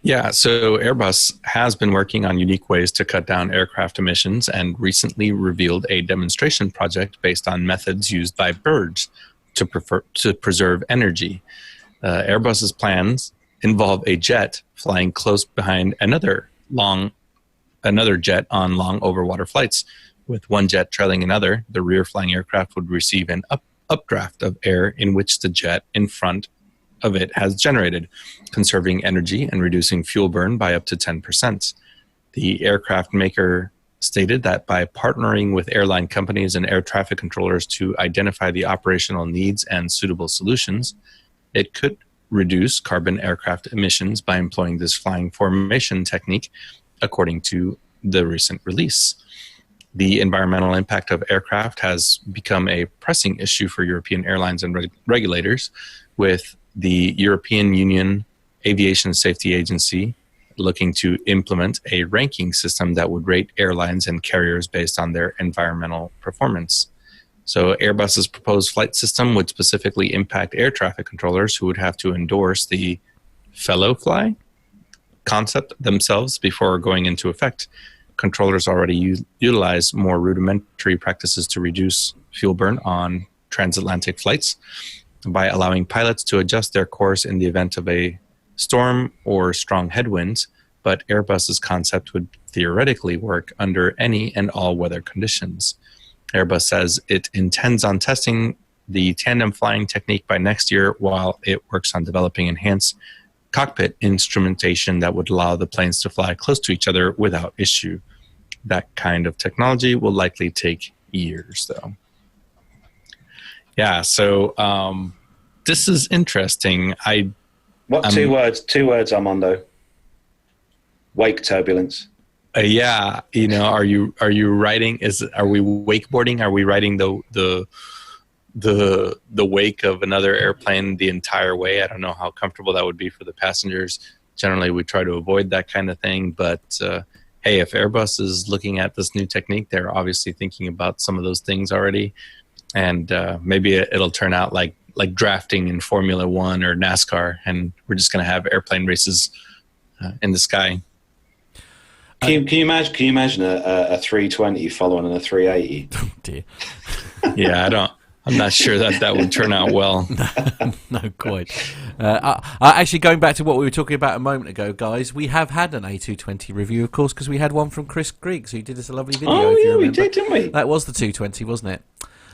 Yeah, so Airbus has been working on unique ways to cut down aircraft emissions and recently revealed a demonstration project based on methods used by birds to preserve energy. Airbus's plans involve a jet flying close behind another jet on long overwater flights. With one jet trailing another, the rear flying aircraft would receive an updraft of air in which the jet in front of it has generated, conserving energy and reducing fuel burn by up to 10%. The aircraft maker stated that by partnering with airline companies and air traffic controllers to identify the operational needs and suitable solutions, it could reduce carbon aircraft emissions by employing this flying formation technique, according to the recent release. The environmental impact of aircraft has become a pressing issue for European airlines and regulators, with the European Union Aviation Safety Agency looking to implement a ranking system that would rate airlines and carriers based on their environmental performance. So Airbus's proposed flight system would specifically impact air traffic controllers who would have to endorse the fellow fly concept themselves before going into effect. Controllers already utilize more rudimentary practices to reduce fuel burn on transatlantic flights by allowing pilots to adjust their course in the event of a storm or strong headwinds, but Airbus's concept would theoretically work under any and all weather conditions. Airbus says it intends on testing the tandem flying technique by next year while it works on developing enhanced cockpit instrumentation that would allow the planes to fly close to each other without issue. That kind of technology will likely take years, though. Yeah. So this is interesting. Two words? 2 words, Armando. Wake turbulence. Yeah. Are you riding? Are we wakeboarding? Are we riding the wake of another airplane the entire way? I don't know how comfortable that would be for the passengers. Generally, we try to avoid that kind of thing. But hey, if Airbus is looking at this new technique, they're obviously thinking about some of those things already. And maybe it'll turn out like drafting in Formula One or NASCAR, and we're just going to have airplane races in the sky. Can you imagine a 320 following a 380? Oh dear. Yeah, I'm not sure that would turn out well. No, quite. Actually, going back to what we were talking about a moment ago, guys, we have had an A220 review, of course, because we had one from Chris Griggs, who did us a lovely video. Oh, yeah, we did, didn't we? That was the 220, wasn't it?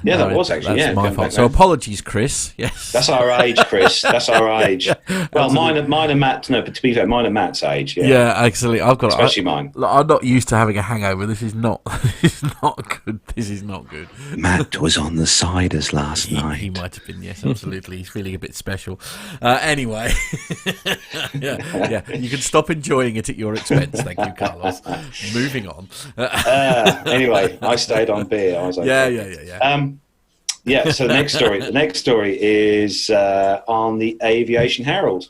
Yeah, that was actually. That's my fault. So apologies, Chris. Yes, that's our age, Chris. That's our age. Well, mine and Matt. No, but to be fair, mine and Matt's age. Yeah, yeah, actually, especially mine. I'm not used to having a hangover. This is not. This is not good. This is not good. Matt was on the ciders last night. He might have been. Yes, absolutely. He's feeling a bit special. Anyway, yeah. You can stop enjoying it at your expense. Thank you, Carlos. Moving on. Anyway, I stayed on beer. I was like, yeah. Yeah, so the next story is on the Aviation Herald.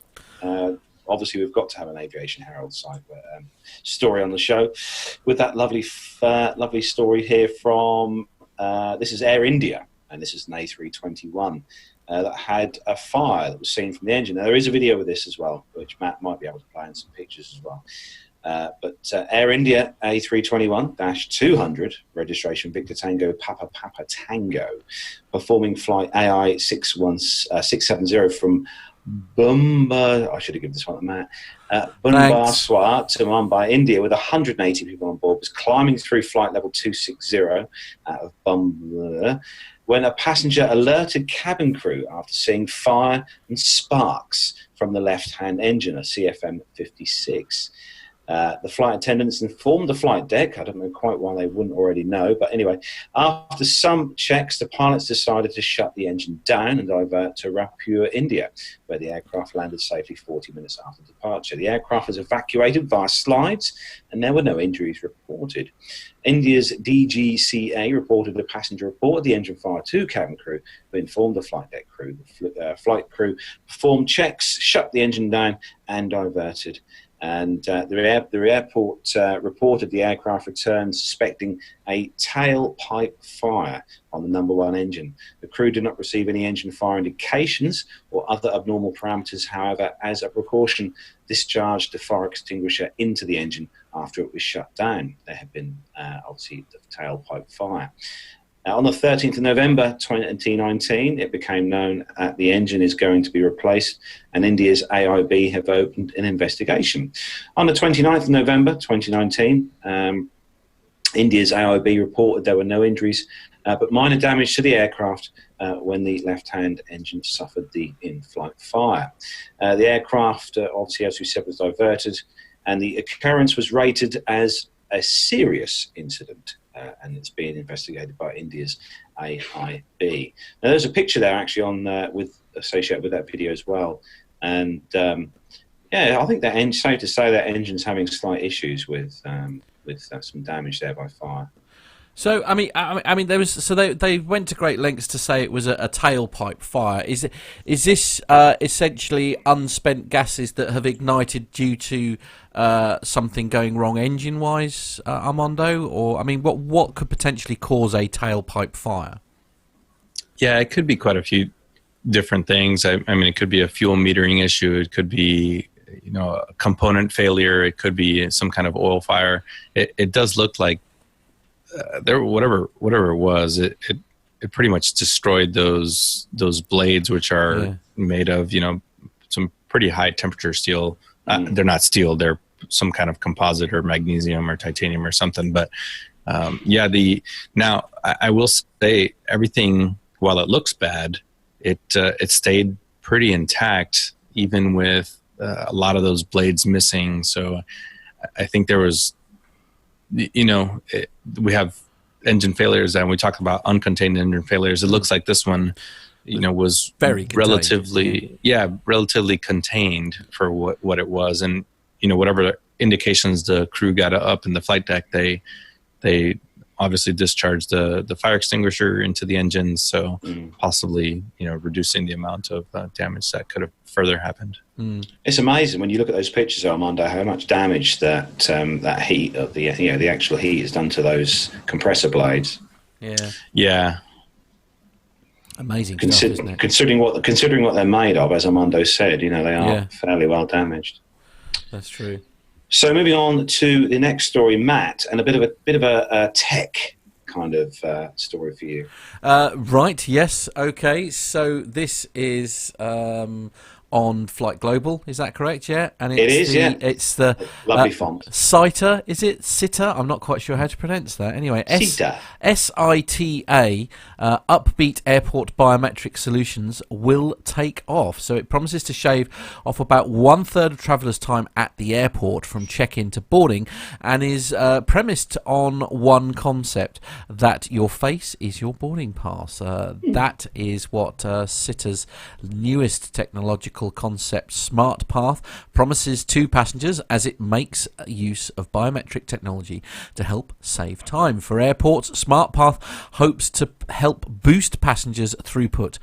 Obviously, we've got to have an Aviation Herald site story on the show with that lovely story here from, this is Air India, and this is an A321 that had a fire that was seen from the engine. Now, there is a video of this as well, which Matt might be able to play in some pictures as well. But Air India A321-200, registration Victor Tango Papa Tango, performing flight AI 670 from Bumba, I should have given this one to Matt, Bhubaneswar to Mumbai, India, with 180 people on board, was climbing through flight level 260 out of Bumba when a passenger alerted cabin crew after seeing fire and sparks from the left-hand engine, a CFM 56. The flight attendants informed the flight deck. I don't know quite why they wouldn't already know, but anyway, after some checks, the pilots decided to shut the engine down and divert to Raipur, India, where the aircraft landed safely 40 minutes after departure. The aircraft was evacuated via slides, and there were no injuries reported. India's DGCA reported a passenger report of the engine fire to cabin crew, who informed the flight deck crew. The flight crew performed checks, shut the engine down, and diverted. And the airport reported the aircraft returned suspecting a tailpipe fire on the number one engine. The crew did not receive any engine fire indications or other abnormal parameters. However, as a precaution, discharged the fire extinguisher into the engine after it was shut down. There had been, obviously, the tailpipe fire. On the 13th of November 2019, it became known that the engine is going to be replaced, and India's AIB have opened an investigation. On the 29th of November 2019, India's AIB reported there were no injuries, but minor damage to the aircraft when the left-hand engine suffered the in-flight fire. The aircraft, obviously, as we said, was diverted, and the occurrence was rated as a serious incident. And it's being investigated by India's AIB. Now, there's a picture there actually on associated with that video as well, and I think that safe to say that engine's having slight issues with some damage there by fire. So I mean, there was they went to great lengths to say it was a tailpipe fire. Is this essentially unspent gases that have ignited due to something going wrong engine wise, Armando? Or I mean, what could potentially cause a tailpipe fire? Yeah, it could be quite a few different things. I mean, it could be a fuel metering issue. It could be a component failure. It could be some kind of oil fire. It does look like. Whatever it was, it pretty much destroyed those blades, which are made of some pretty high temperature steel. They're not steel; they're some kind of composite or magnesium or titanium or something. But now I will say everything. While it looks bad, it stayed pretty intact, even with a lot of those blades missing. So I think there was. We have engine failures and we talk about uncontained engine failures, it looks like this one, was very contained. relatively contained for what it was. And, whatever indications the crew got up in the flight deck, they obviously discharged the fire extinguisher into the engine. So possibly, reducing the amount of damage that could have further happened. It's amazing when you look at those pictures, Armando, how much damage that heat of the actual heat has done to those compressor blades. Yeah. Amazing stuff, isn't it? Considering what they're made of, as Armando said, they are fairly well damaged. That's true. So moving on to the next story, Matt, and a bit of a tech kind of story for you. Right. Yes. Okay. So this is on Flight Global. Is that correct? Yeah. And it is. Yeah. It's the lovely font. SITA. Is it SITA? I'm not quite sure how to pronounce that. Anyway, SITA. SITA. Upbeat Airport Biometric Solutions will take off. So it promises to shave off about 1/3 of travellers' time at the airport from check-in to boarding, and is premised on one concept: that your face is your boarding pass. That is what SITA's newest technological concept, Smart Path, promises to passengers, as it makes use of biometric technology to help save time. For airports, Smart Path hopes to help boost passengers' throughput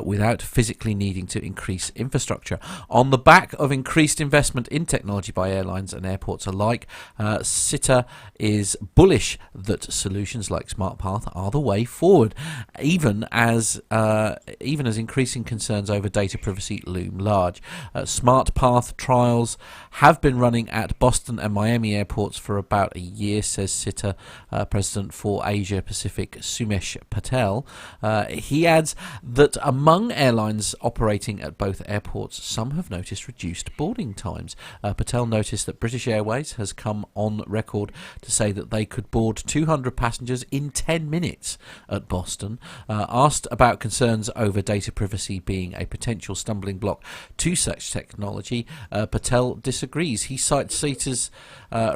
without physically needing to increase infrastructure. On the back of increased investment in technology by airlines and airports alike, SITA is bullish that solutions like Smart Path are the way forward, even as increasing concerns over data privacy loom large. Smart Path trials have been running at Boston and Miami airports for about a year, says SITA President for Asia Pacific Sumesh Patel. He adds that among airlines operating at both airports, some have noticed reduced boarding times. Patel noticed that British Airways has come on record to say that they could board 200 passengers in 10 minutes at Boston. Asked about concerns over data privacy being a potential stumbling block to such technology, Patel disagrees. He cites SITA's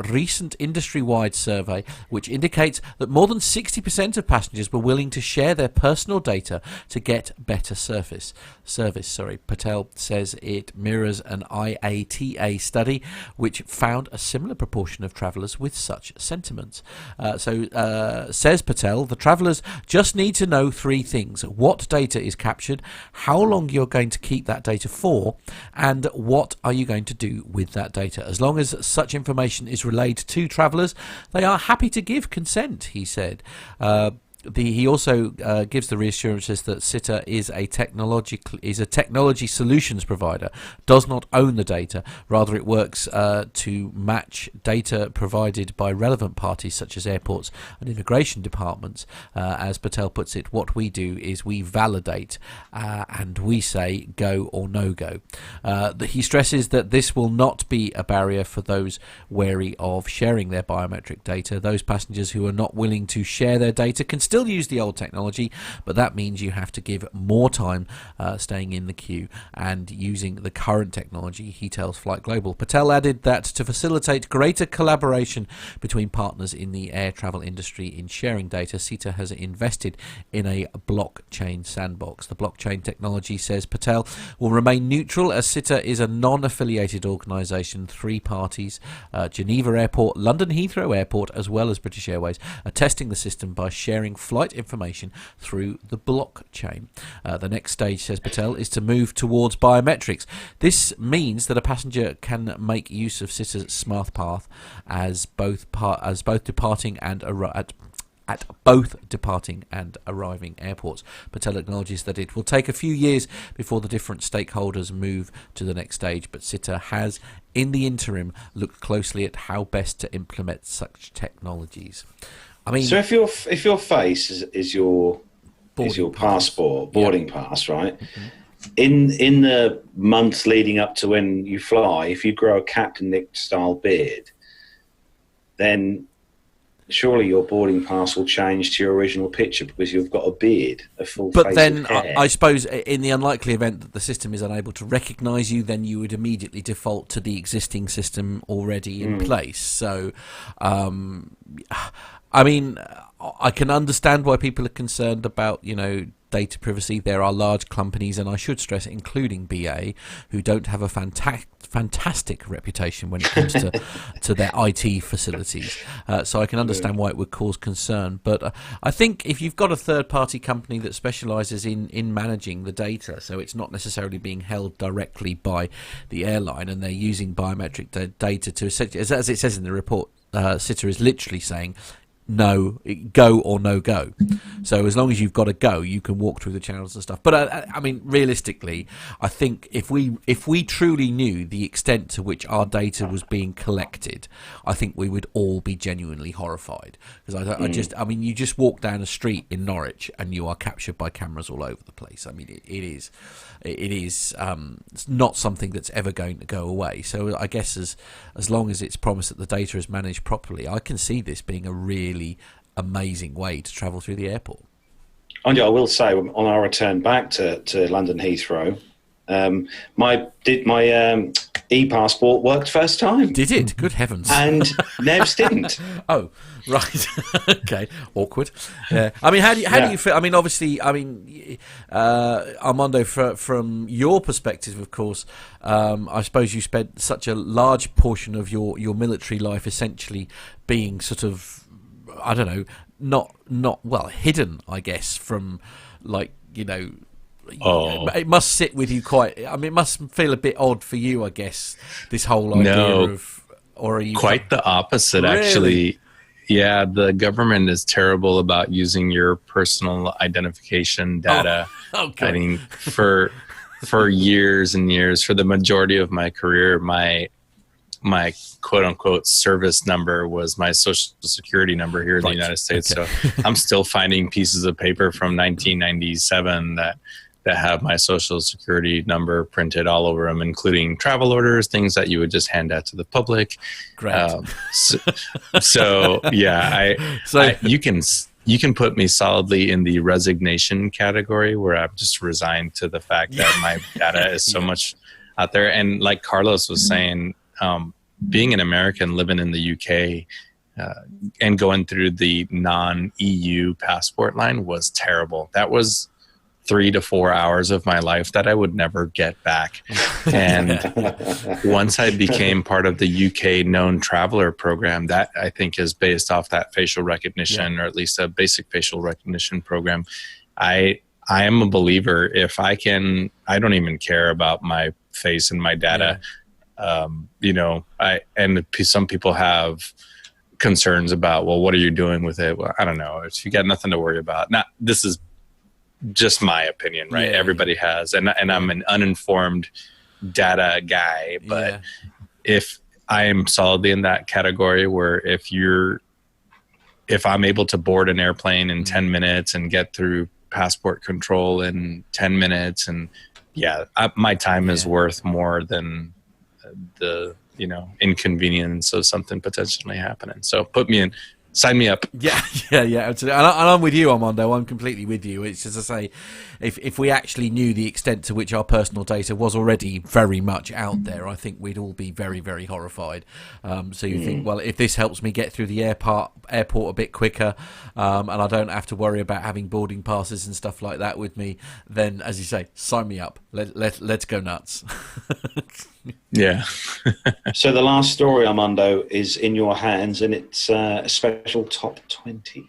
recent industry-wide survey, which indicates that more than 60% of passengers were willing to share their personal data to get better service. Patel says it mirrors an IATA study which found a similar proportion of travellers with such sentiments. Says Patel, the travellers just need to know three things: what data is captured, how long you're going to keep that data for, and what are you going to do with that data. As long as such information is relayed to travellers, they are happy to give consent, he said. He also gives the reassurances that SITA is a technology solutions provider, does not own the data. Rather, it works to match data provided by relevant parties such as airports and immigration departments. As Patel puts it, what we do is we validate and we say go or no go. He stresses that this will not be a barrier for those wary of sharing their biometric data. Those passengers who are not willing to share their data can still use the old technology, but that means you have to give more time staying in the queue and using the current technology, he tells Flight Global. Patel added that to facilitate greater collaboration between partners in the air travel industry in sharing data, SITA has invested in a blockchain sandbox. The blockchain technology, says Patel, will remain neutral as SITA is a non-affiliated organisation. Three parties, Geneva Airport, London Heathrow Airport, as well as British Airways, are testing the system by sharing flight information through the blockchain. The next stage, says Patel, is to move towards biometrics. This means that a passenger can make use of SITA's Smart Path as both departing and at both departing and arriving airports. Patel acknowledges that it will take a few years before the different stakeholders move to the next stage, but SITA has, in the interim, looked closely at how best to implement such technologies. I mean, so if your face is your passport, boarding pass, right? Mm-hmm. In the months leading up to when you fly, if you grow a Captain Nick style beard, then surely your boarding pass will change to your original picture because you've got a beard, a full face. But then I suppose in the unlikely event that the system is unable to recognise you, then you would immediately default to the existing system already in place. So I mean, I can understand why people are concerned about, data privacy. There are large companies, and I should stress, including BA, who don't have a fantastic reputation when it comes to their IT facilities. So I can understand why it would cause concern. But I think if you've got a third-party company that specialises in managing the data, so it's not necessarily being held directly by the airline, and they're using biometric data to essentially, as it says in the report, SITA is literally saying, no, go or no go. So as long as you've got to go, you can walk through the channels and stuff. But I mean, realistically, I think if we truly knew the extent to which our data was being collected, I think we would all be genuinely horrified. Because I mean, you just walk down a street in Norwich and you are captured by cameras all over the place. I mean, it is not something that's ever going to go away. So I guess as long as it's promised that the data is managed properly, I can see this being a really amazing way to travel through the airport. And I will say, on our return back to London Heathrow, my e-passport worked first time. Did it? Good heavens! And Nev's didn't. Oh, right. Okay, awkward. Yeah. I mean, how do you feel? I mean, obviously, Armando, from your perspective, of course, I suppose you spent such a large portion of your military life essentially being sort of, I don't know, not well hidden, I guess, from it must sit with you quite. I mean, it must feel a bit odd for you, I guess, this whole idea of. Or are you quite the opposite, really? Actually? Yeah, the government is terrible about using your personal identification data. Oh, okay. I mean, for years and years, for the majority of my career, my quote unquote service number was my social security number here in the United States. Okay. So I'm still finding pieces of paper from 1997 that have my social security number printed all over them, including travel orders, things that you would just hand out to the public. Great. So yeah, you can put me solidly in the resignation category, where I've just resigned to the fact that my data is so much out there. And like Carlos was saying, being an American living in the UK and going through the non-EU passport line was terrible. That was 3 to 4 hours of my life that I would never get back. And once I became part of the UK known traveler program, that I think is based off that facial recognition, or at least a basic facial recognition program. I am a believer. If I don't even care about my face and my data. Some people have concerns about, well, what are you doing with it? Well, I don't know. If you got nothing to worry about. This is just my opinion, right? Yeah. Everybody has, and I'm an uninformed data guy, but if I am solidly in that category where if I'm able to board an airplane in 10 minutes and get through passport control in 10 minutes, and my time is worth more than the inconvenience of something potentially happening. So sign me up. Yeah, absolutely. And I'm with you, Armando. I'm completely with you. It's just to say, if we actually knew the extent to which our personal data was already very much out there, I think we'd all be very, very horrified. So you think, well, if this helps me get through the airport a bit quicker, and I don't have to worry about having boarding passes and stuff like that with me, then, as you say, sign me up. Let's go nuts. Yeah. So the last story, Armando, is in your hands, and it's a special top 20.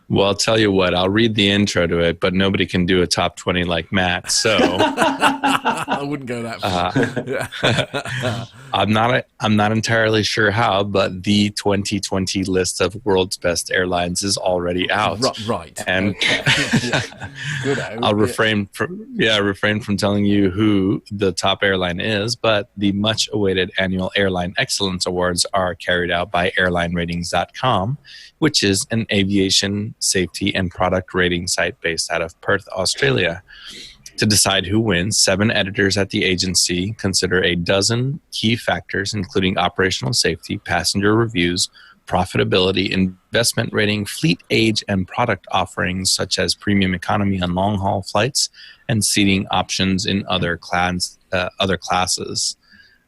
Well, I'll tell you what, I'll read the intro to it, but nobody can do a top 20 like Matt, so I wouldn't go that far. I'm not entirely sure how, but the 2020 list of world's best airlines is already out. Right. And Good. I'll refrain from telling you who the top airline is, but the much awaited annual Airline Excellence Awards are carried out by airlineratings.com, which is an aviation safety and product rating site based out of Perth, Australia. To decide who wins, 7 editors at the agency consider a dozen key factors, including operational safety, passenger reviews, profitability, investment rating, fleet age, and product offerings such as premium economy on long-haul flights and seating options in other classes.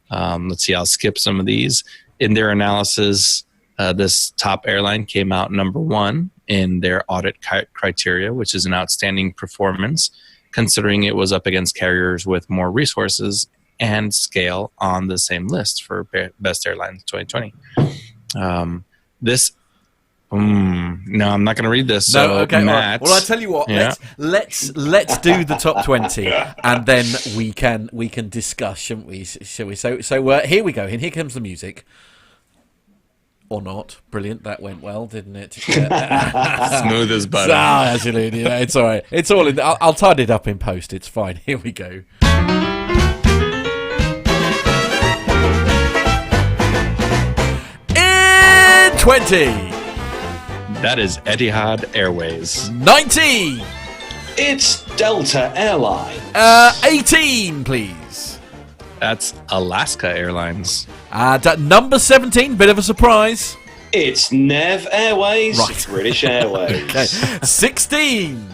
Let's see, I'll skip some of these. In their analysis, this top airline came out number 1 in their audit criteria, which is an outstanding performance, considering it was up against carriers with more resources and scale on the same list for Best Airlines 2020. No, I'm not going to read this. So, no, okay. Matt, well, I'll tell you what. Yeah. Let's do the top 20, and then we can discuss, shouldn't we? Shall we? So here we go. And here comes the music. Or not. Brilliant. That went well, didn't it? Yeah. Smooth as butter. Absolutely. Yeah, it's all right. It's all in. I'll tidy it up in post. It's fine. Here we go. In 20. That is Etihad Airways. 19. It's Delta Airlines. 18, please. That's Alaska Airlines. Number 17, bit of a surprise. It's Nev Airways. Right. British Airways. Okay. 16.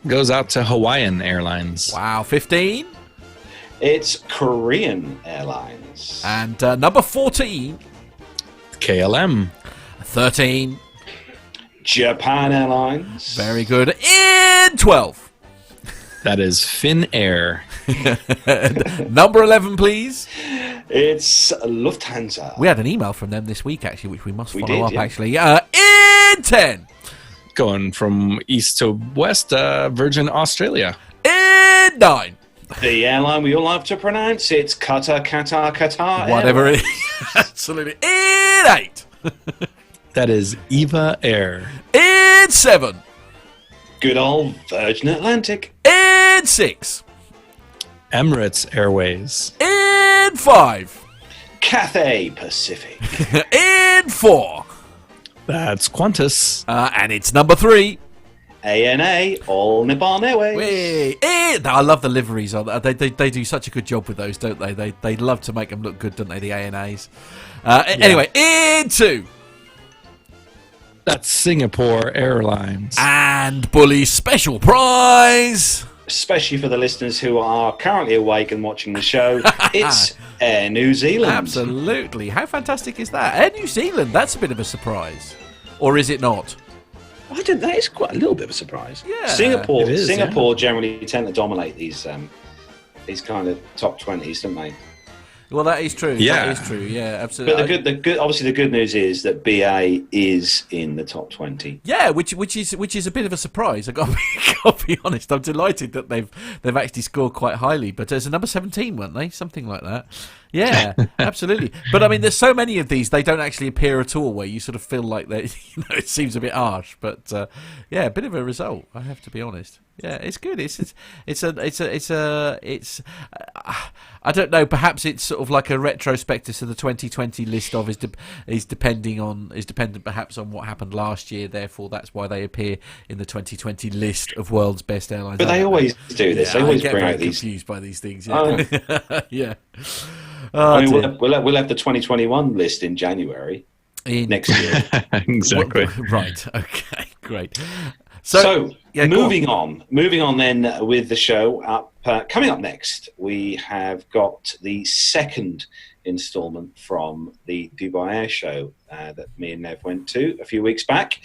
Goes out to Hawaiian Airlines. Wow. 15. It's Korean Airlines. And number 14. KLM. 13. Japan Airlines. Very good. In 12. That is Finnair. Number 11, please. It's Lufthansa. We had an email from them this week, actually, which we must follow up, yeah. actually. In 10. Going from east to west, Virgin Australia. In 9. The airline we all love to pronounce. It's Qatar. Whatever Airways. it is. Absolutely. In 8. That is Eva Air. In 7. Good old Virgin Atlantic. In 6. Emirates Airways. In 5. Cathay Pacific. In 4. That's Qantas. And it's number 3. ANA, All Nippon Airways. I love the liveries. They do such a good job with those, don't they? They love to make them look good, don't they, the ANAs? Anyway, in 2. That's Singapore Airlines. And Bully special prize. Especially for the listeners who are currently awake and watching the show, it's Air New Zealand. Absolutely. How fantastic is that? Air New Zealand, that's a bit of a surprise. Or is it not? I don't know. It's quite a little bit of a surprise. Yeah, Singapore generally tend to dominate these kind of top 20s, don't they? Well, that is true. Yeah. That is true. Yeah, absolutely. But the good news is that BA is in the top 20. Yeah, which is a bit of a surprise. I got to be honest. I'm delighted that they've actually scored quite highly. But as a number 17, weren't they? Something like that. Yeah, absolutely. But I mean, there's so many of these; they don't actually appear at all. Where you sort of feel like they, it seems a bit harsh. But yeah, a bit of a result. I have to be honest. Yeah, it's good. I don't know. Perhaps it's sort of like a retrospective to the 2020 list of is dependent perhaps on what happened last year. Therefore, that's why they appear in the 2020 list of world's best airlines. But they always do this. Yeah, they always I get bring very out these. confused by these things. Yeah, yeah. I mean, we'll have the 2021 list in January next year. Exactly. Right. Okay. Great. So yeah, moving on then with the show. Coming up next, we have got the second instalment from the Dubai Air Show that me and Nev went to a few weeks back.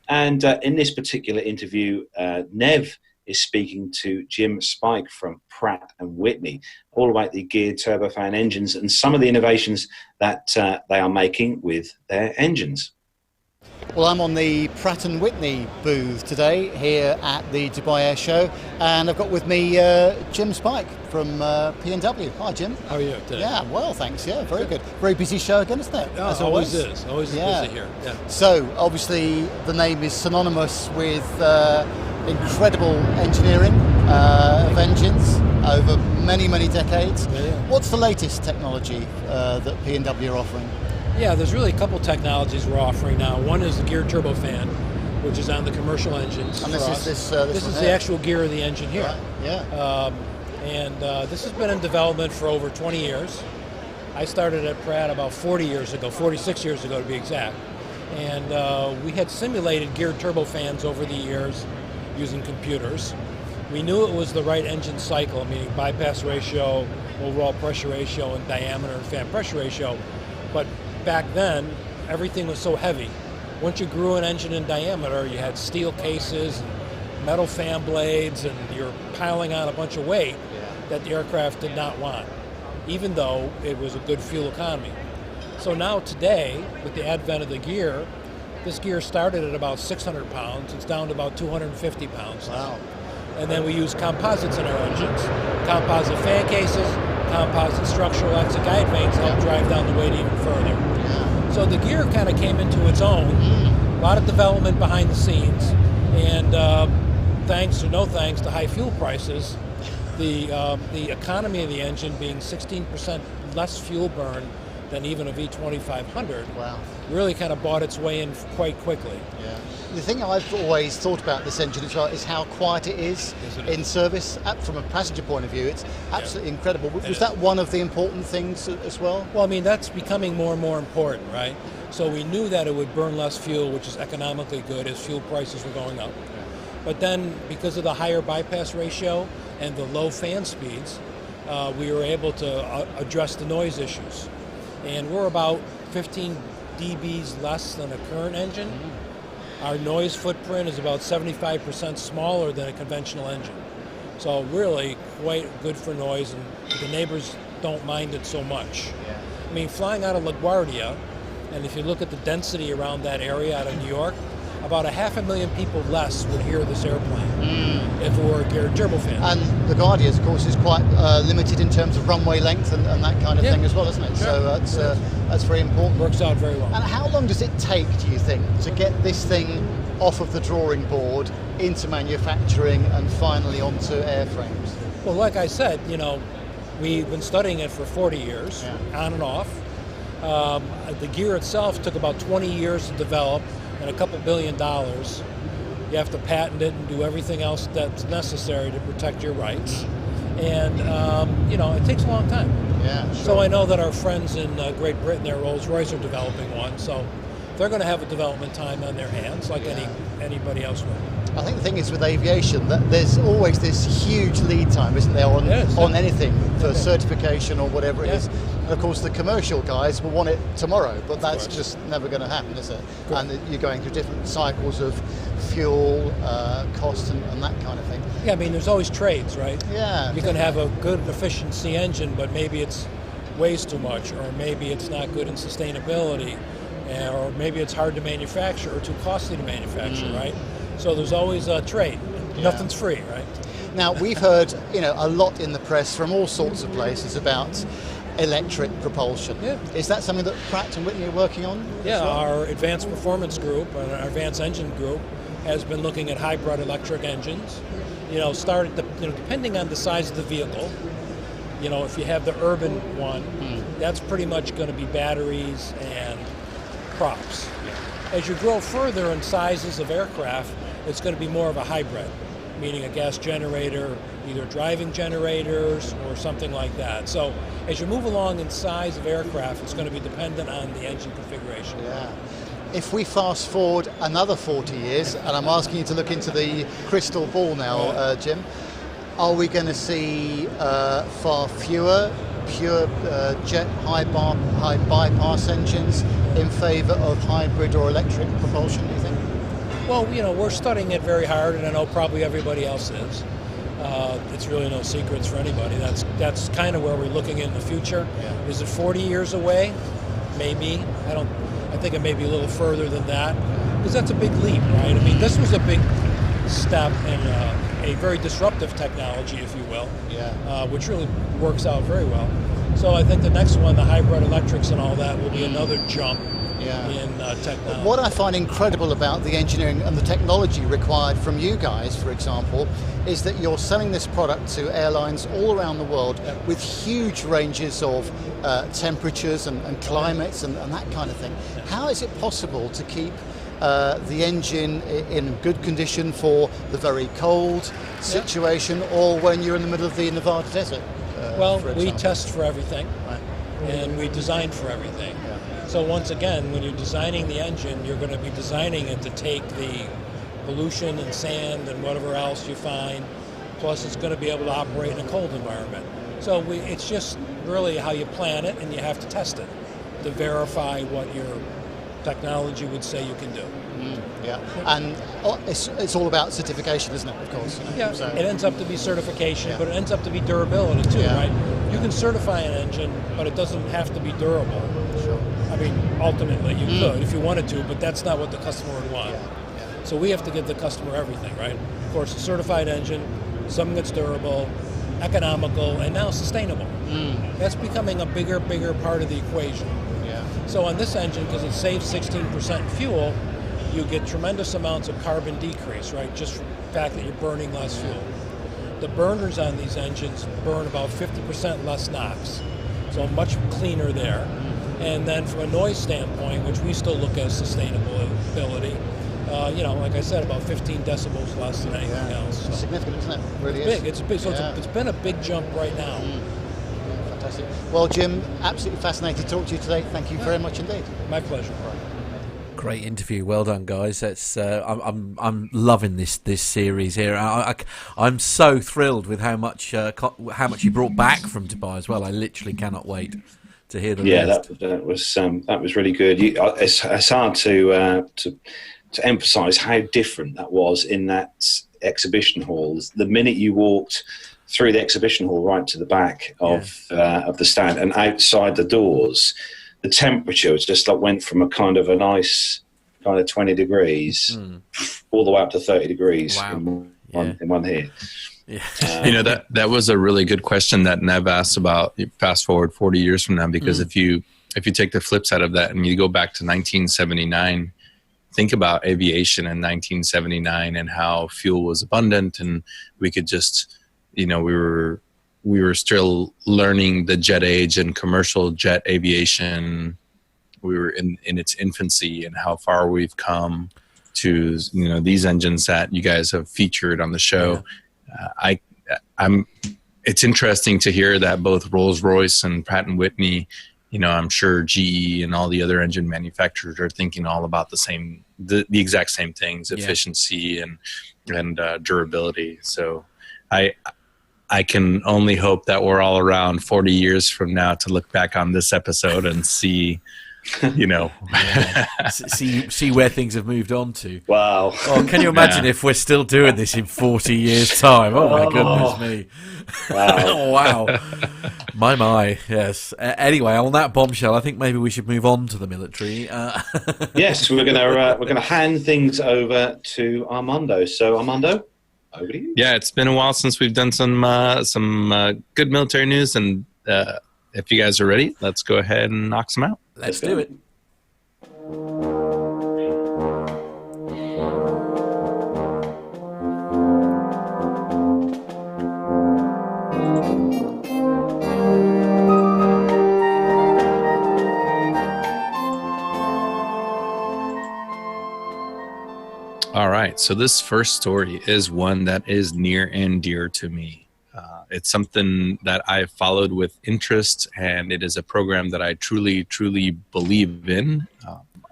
And in this particular interview, Nev is speaking to Jim Speich from Pratt Whitney, all about the geared turbofan engines and some of the innovations that they are making with their engines. Well, I'm on the Pratt & Whitney booth today here at the Dubai Air Show, and I've got with me Jim Speich from P&W. Hi, Jim. How are you today? Yeah, well, thanks. Yeah, very good. Very busy show again, isn't it? Yeah, always is. Always busy here. Yeah. So, obviously, the name is synonymous with incredible engineering of engines over many, many decades. Yeah. What's the latest technology that P&W are offering? Yeah, there's really a couple technologies we're offering now. One is the geared turbofan, which is on the commercial engines. And for this us. is this is the actual gear of the engine here. Right. Yeah. This has been in development for over 20 years. I started at Pratt about 46 years ago to be exact. And we had simulated geared turbofans over the years using computers. We knew it was the right engine cycle, meaning bypass ratio, overall pressure ratio, and diameter and fan pressure ratio. But back then, everything was so heavy once you grew an engine in diameter, you had steel cases, and metal fan blades, and you're piling on a bunch of weight that the aircraft did not want, even though it was a good fuel economy. So now today, with the advent of the gear, this gear started at about 600 pounds. It's down to about 250 pounds now. Wow. And then we use composites in our engines. Composite fan cases, composite structural exit guide vanes help drive down the weight even further. Yeah. So the gear kind of came into its own. A lot of development behind the scenes. And thanks or no thanks to high fuel prices, the economy of the engine being 16% less fuel burn than even a V2500 Wow. really kind of bought its way in quite quickly. Yeah. The thing I've always thought about this engine as well is how quiet it is in service. From a passenger point of view, it's absolutely incredible. Was that one of the important things as well? Well, I mean, that's becoming more and more important, right? So we knew that it would burn less fuel, which is economically good as fuel prices were going up. But then, because of the higher bypass ratio and the low fan speeds, we were able to address the noise issues. And we're about 15 dBs less than a current engine. Our noise footprint is about 75% smaller than a conventional engine. So really quite good for noise, and the neighbors don't mind it so much. Yeah. I mean, flying out of LaGuardia, and if you look at the density around that area out of New York, about 500,000 people less would hear this airplane if it were a geared turbofan. And LaGuardia, of course, is quite limited in terms of runway length and that kind of thing as well, isn't it? Sure. So that's very important. Works out very well. And how long does it take, do you think, to get this thing off of the drawing board into manufacturing and finally onto airframes? Well, like I said, we've been studying it for 40 years, on and off. The gear itself took about 20 years to develop and a couple $2 billion. You have to patent it and do everything else that's necessary to protect your rights. And, it takes a long time. Yeah, sure. So I know that our friends in Great Britain, their Rolls Royce, are developing one. So they're going to have a development time on their hands like anybody else will. I think the thing is with aviation that there's always this huge lead time, isn't there, on anything for certification or whatever it is. And of course the commercial guys will want it tomorrow, but that's just never going to happen, is it? And you're going through different cycles of fuel, cost and that kind of thing. Yeah, I mean, there's always trades, right? Yeah. You can have a good efficiency engine, but maybe it's weighs too much, or maybe it's not good in sustainability, or maybe it's hard to manufacture or too costly to manufacture, right? So there's always a trade. Nothing's free, right? Now, we've heard, a lot in the press from all sorts of places about electric propulsion. Yeah. Is that something that Pratt & Whitney are working on? Yeah, our advanced performance group and our advanced engine group has been looking at hybrid electric engines. Depending on the size of the vehicle. If you have the urban one, that's pretty much going to be batteries and props. As you grow further in sizes of aircraft, it's going to be more of a hybrid, meaning a gas generator, either driving generators or something like that. So as you move along in size of aircraft, it's going to be dependent on the engine configuration. Yeah. If we fast forward another 40 years, and I'm asking you to look into the crystal ball now, Jim, are we going to see far fewer pure jet high bypass engines in favour of hybrid or electric propulsion, do you think? Well, we're studying it very hard, and I know probably everybody else is. It's really no secrets for anybody. That's kind of where we're looking in the future. Yeah. Is it 40 years away? Maybe. I think it may be a little further than that, because that's a big leap, right? I mean, this was a big step in a very disruptive technology, if you will, which really works out very well. So I think the next one, the hybrid electrics and all that, will be another jump in technology. What I find incredible about the engineering and the technology required from you guys, for example, is that you're selling this product to airlines all around the world with huge ranges of temperatures and climates and that kind of thing. How is it possible to keep the engine in good condition for the very cold situation or when you're in the middle of the Nevada desert? Well, we test for everything, and we design for everything. So once again, when you're designing the engine, you're going to be designing it to take the pollution and sand and whatever else you find, plus it's going to be able to operate in a cold environment. So it's just really how you plan it, and you have to test it to verify what you're technology would say you can do. Yeah, and it's all about certification, isn't it? Of course. Yeah, So, it ends up to be certification, but it ends up to be durability too, right? You can certify an engine, but it doesn't have to be durable. Sure. I mean, ultimately you could if you wanted to, but that's not what the customer would want. So we have to give the customer everything, right? Of course, a certified engine, something that's durable, economical, and now sustainable. That's becoming a bigger part of the equation. Yeah. So on this engine, because it saves 16% fuel, you get tremendous amounts of carbon decrease, right? Just from the fact that you're burning less fuel. The burners on these engines burn about 50% less NOx, so much cleaner there. And then from a noise standpoint, which we still look at sustainability, like I said, about 15 decibels less than anything else. So. It's significant, isn't it? It really It's big. It's big. So it's been a big jump right now. Fantastic. Well, Jim, absolutely fascinating to talk to you today. Thank you very much indeed. My pleasure. Great interview, well done, guys. That's I'm loving this series here. I'm so thrilled with how much you brought back from Dubai as well. I literally cannot wait to hear the list. That was really good. It's hard to emphasise how different that was in that exhibition hall. The minute you walked through the exhibition hall right to the back of the stand and outside the doors, the temperature was just like went from a nice kind of 20 degrees all the way up to 30 degrees in one hit. Yeah. That was a really good question that Nev asked about fast forward 40 years from now, because if you take the flip side of that and you go back to 1979, think about aviation in 1979 and how fuel was abundant, and we could just, we were still learning the jet age and commercial jet aviation. We were in its infancy, and how far we've come to, these engines that you guys have featured on the show. It's interesting to hear that both Rolls Royce and Pratt Whitney, I'm sure GE and all the other engine manufacturers are thinking all about the exact same things, efficiency and durability. So I can only hope that we're all around 40 years from now to look back on this episode and see, see where things have moved on to. Wow. Oh, can you imagine if we're still doing this in 40 years' time? Oh, my goodness me. Wow. Wow. My, yes. Anyway, on that bombshell, I think maybe we should move on to the military. Yes, we're gonna hand things over to Armando. So, Armando, over to you. Yeah, it's been a while since we've done some good military news, and if you guys are ready, let's go ahead and knock some out. Let's do it. All right, so this first story is one that is near and dear to me. It's something that I've followed with interest, and it is a program that I truly, truly believe in.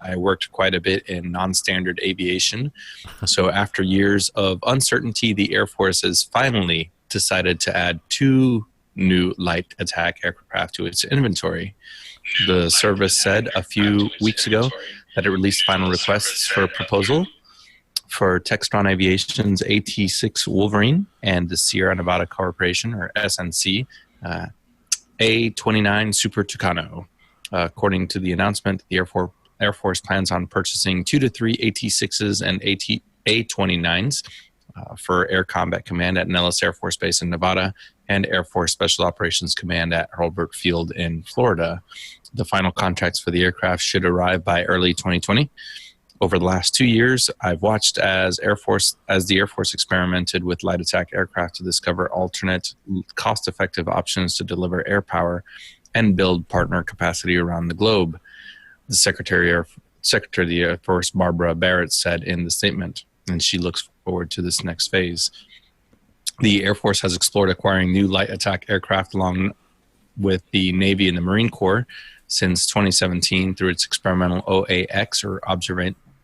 I worked quite a bit in non-standard aviation. So after years of uncertainty, the Air Force has finally decided to add 2 new light attack aircraft to its inventory. The service said a few weeks ago that it released final requests for proposal for Textron Aviation's AT-6 Wolverine and the Sierra Nevada Corporation, or SNC, A-29 Super Tucano. According to the announcement, the Air Force plans on purchasing 2 to 3 AT-6s and A-29s for Air Combat Command at Nellis Air Force Base in Nevada and Air Force Special Operations Command at Hurlburt Field in Florida. The final contracts for the aircraft should arrive by early 2020. Over the last 2 years, I've watched as the Air Force experimented with light attack aircraft to discover alternate, cost-effective options to deliver air power and build partner capacity around the globe. The Secretary of the Air Force, Barbara Barrett, said in the statement, and she looks forward to this next phase. The Air Force has explored acquiring new light attack aircraft along with the Navy and the Marine Corps since 2017 through its experimental OAX, or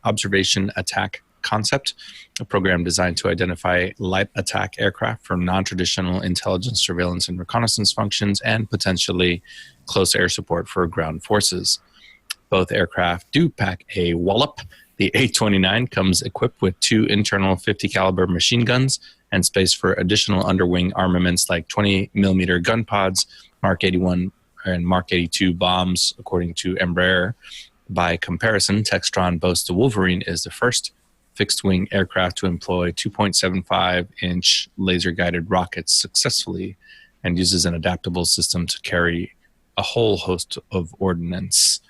Observation Attack Concept, a program designed to identify light attack aircraft for non-traditional intelligence, surveillance, and reconnaissance functions and potentially close air support for ground forces. Both aircraft do pack a wallop. The A-29 comes equipped with 2 internal 50 caliber machine guns and space for additional underwing armaments like 20 millimeter gun pods, Mark 81 and Mark 82 bombs, according to Embraer. By comparison, Textron boasts the Wolverine is the first fixed-wing aircraft to employ 2.75-inch laser-guided rockets successfully and uses an adaptable system to carry a whole host of ordnance.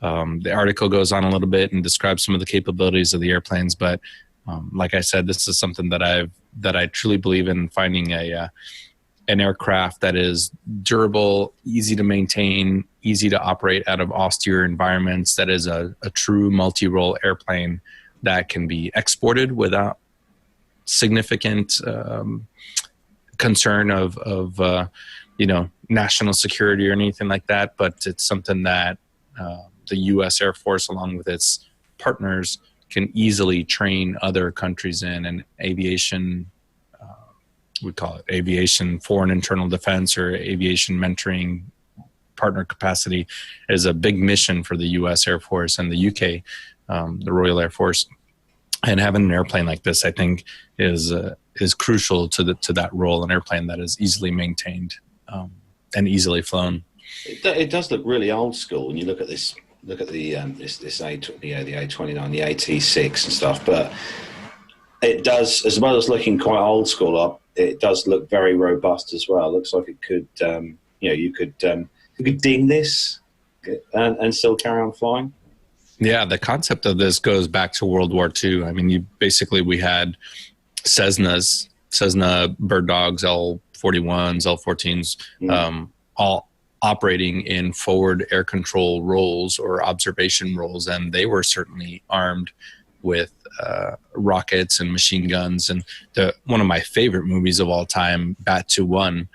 The article goes on a little bit and describes some of the capabilities of the airplanes, but like I said, this is something that I truly believe in, finding an aircraft that is durable, easy to maintain, easy to operate out of austere environments, that is a true multi-role airplane that can be exported without significant concern of national security or anything like that. But it's something that the U.S. Air Force, along with its partners, can easily train other countries in. And aviation, we call it aviation foreign internal defense or aviation mentoring partner capacity, is a big mission for the U.S. Air Force and the UK, the Royal Air Force. And having an airplane like this, I think, is crucial to that role. An airplane that is easily maintained and easily flown. It does look really old school when you look at this. Look at the this A29, the AT6 and stuff. But it does, as well as looking quite old school, it does look very robust as well. It looks like it could, you could ding this and still carry on flying. Yeah, the concept of this goes back to World War II. I mean, we had Cessna bird dogs, L-41s, L-14s, all operating in forward air control roles or observation roles, and they were certainly armed with rockets and machine guns. And one of my favorite movies of all time, Bat 2-1,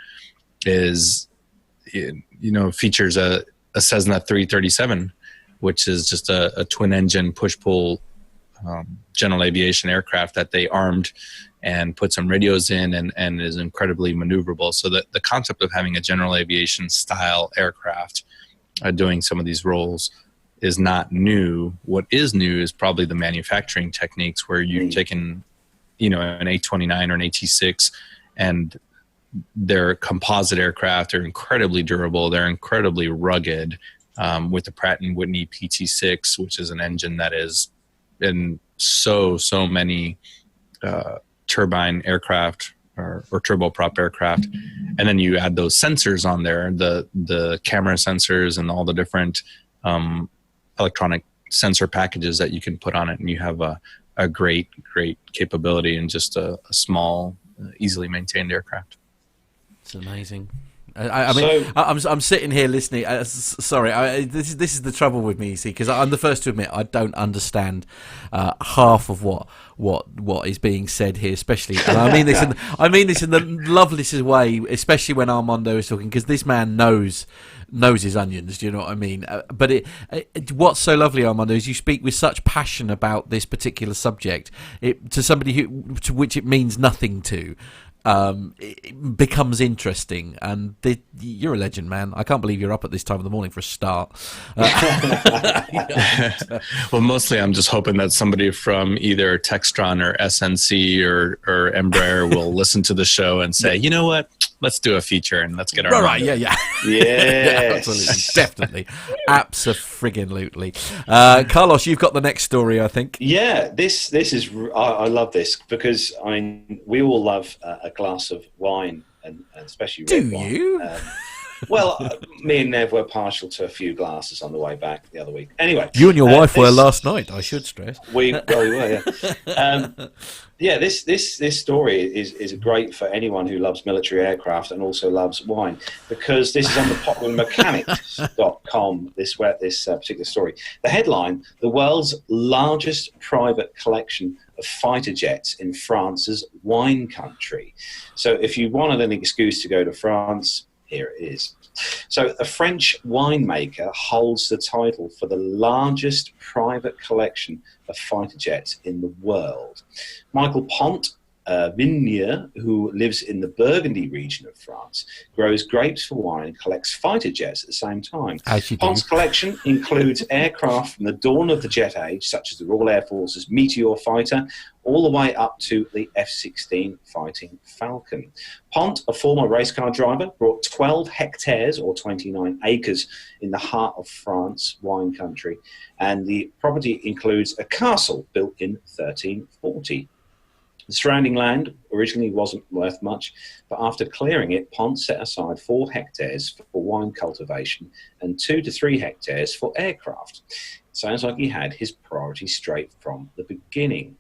features a Cessna 337, which is just a twin-engine push-pull general aviation aircraft that they armed and put some radios in and is incredibly maneuverable. So the concept of having a general aviation style aircraft doing some of these roles is not new. What is new is probably the manufacturing techniques, where you're taking, an A29 or an AT6, and they're composite aircraft. They're incredibly durable. They're incredibly rugged. With the Pratt Whitney PT6, which is an engine that is in so many turbine aircraft or turboprop aircraft, and then you add those sensors on there, the camera sensors and all the different electronic sensor packages that you can put on it, and you have a great capability in just a small, easily maintained aircraft. It's amazing. I'm sitting here listening. Sorry, this is the trouble with me, you see, because I'm the first to admit I don't understand half of what is being said here, especially. And I mean this in the loveliest way, especially when Armando is talking, because this man knows his onions. Do you know what I mean? But what's so lovely, Armando, is you speak with such passion about this particular subject. To somebody to which it means nothing to. It becomes interesting, and you're a legend, man. I can't believe you're up at this time of the morning for a start. Well, mostly I'm just hoping that somebody from either Textron or SNC or Embraer will listen to the show and say, you know what, let's do a feature and let's get our right. Yeah, absolutely, definitely, abso-friggin-lutely. Carlos, you've got the next story, I think. Yeah, this is I love this because we all love a glass of wine, and especially red wine. Do you? Well, me and Nev were partial to a few glasses on the way back the other week. Anyway, you and your wife were last night, I should stress. We were, yeah. This story is great for anyone who loves military aircraft and also loves wine, because this is on the popularmechanics.com, this particular story. The headline: the world's largest private collection of fighter jets in France's wine country. So if you wanted an excuse to go to France, here it is. So a French winemaker holds the title for the largest private collection of fighter jets in the world. Michael Pont Vignier, who lives in the Burgundy region of France, grows grapes for wine and collects fighter jets at the same time. Pont's collection includes aircraft from the dawn of the jet age, such as the Royal Air Force's Meteor fighter, all the way up to the F-16 Fighting Falcon. Pont, a former race car driver, brought 12 hectares, or 29 acres, in the heart of France, wine country, and the property includes a castle built in 1340. The surrounding land originally wasn't worth much, but after clearing it, Pont set aside 4 hectares for wine cultivation and 2 to 3 hectares for aircraft. Sounds like he had his priorities straight from the beginning.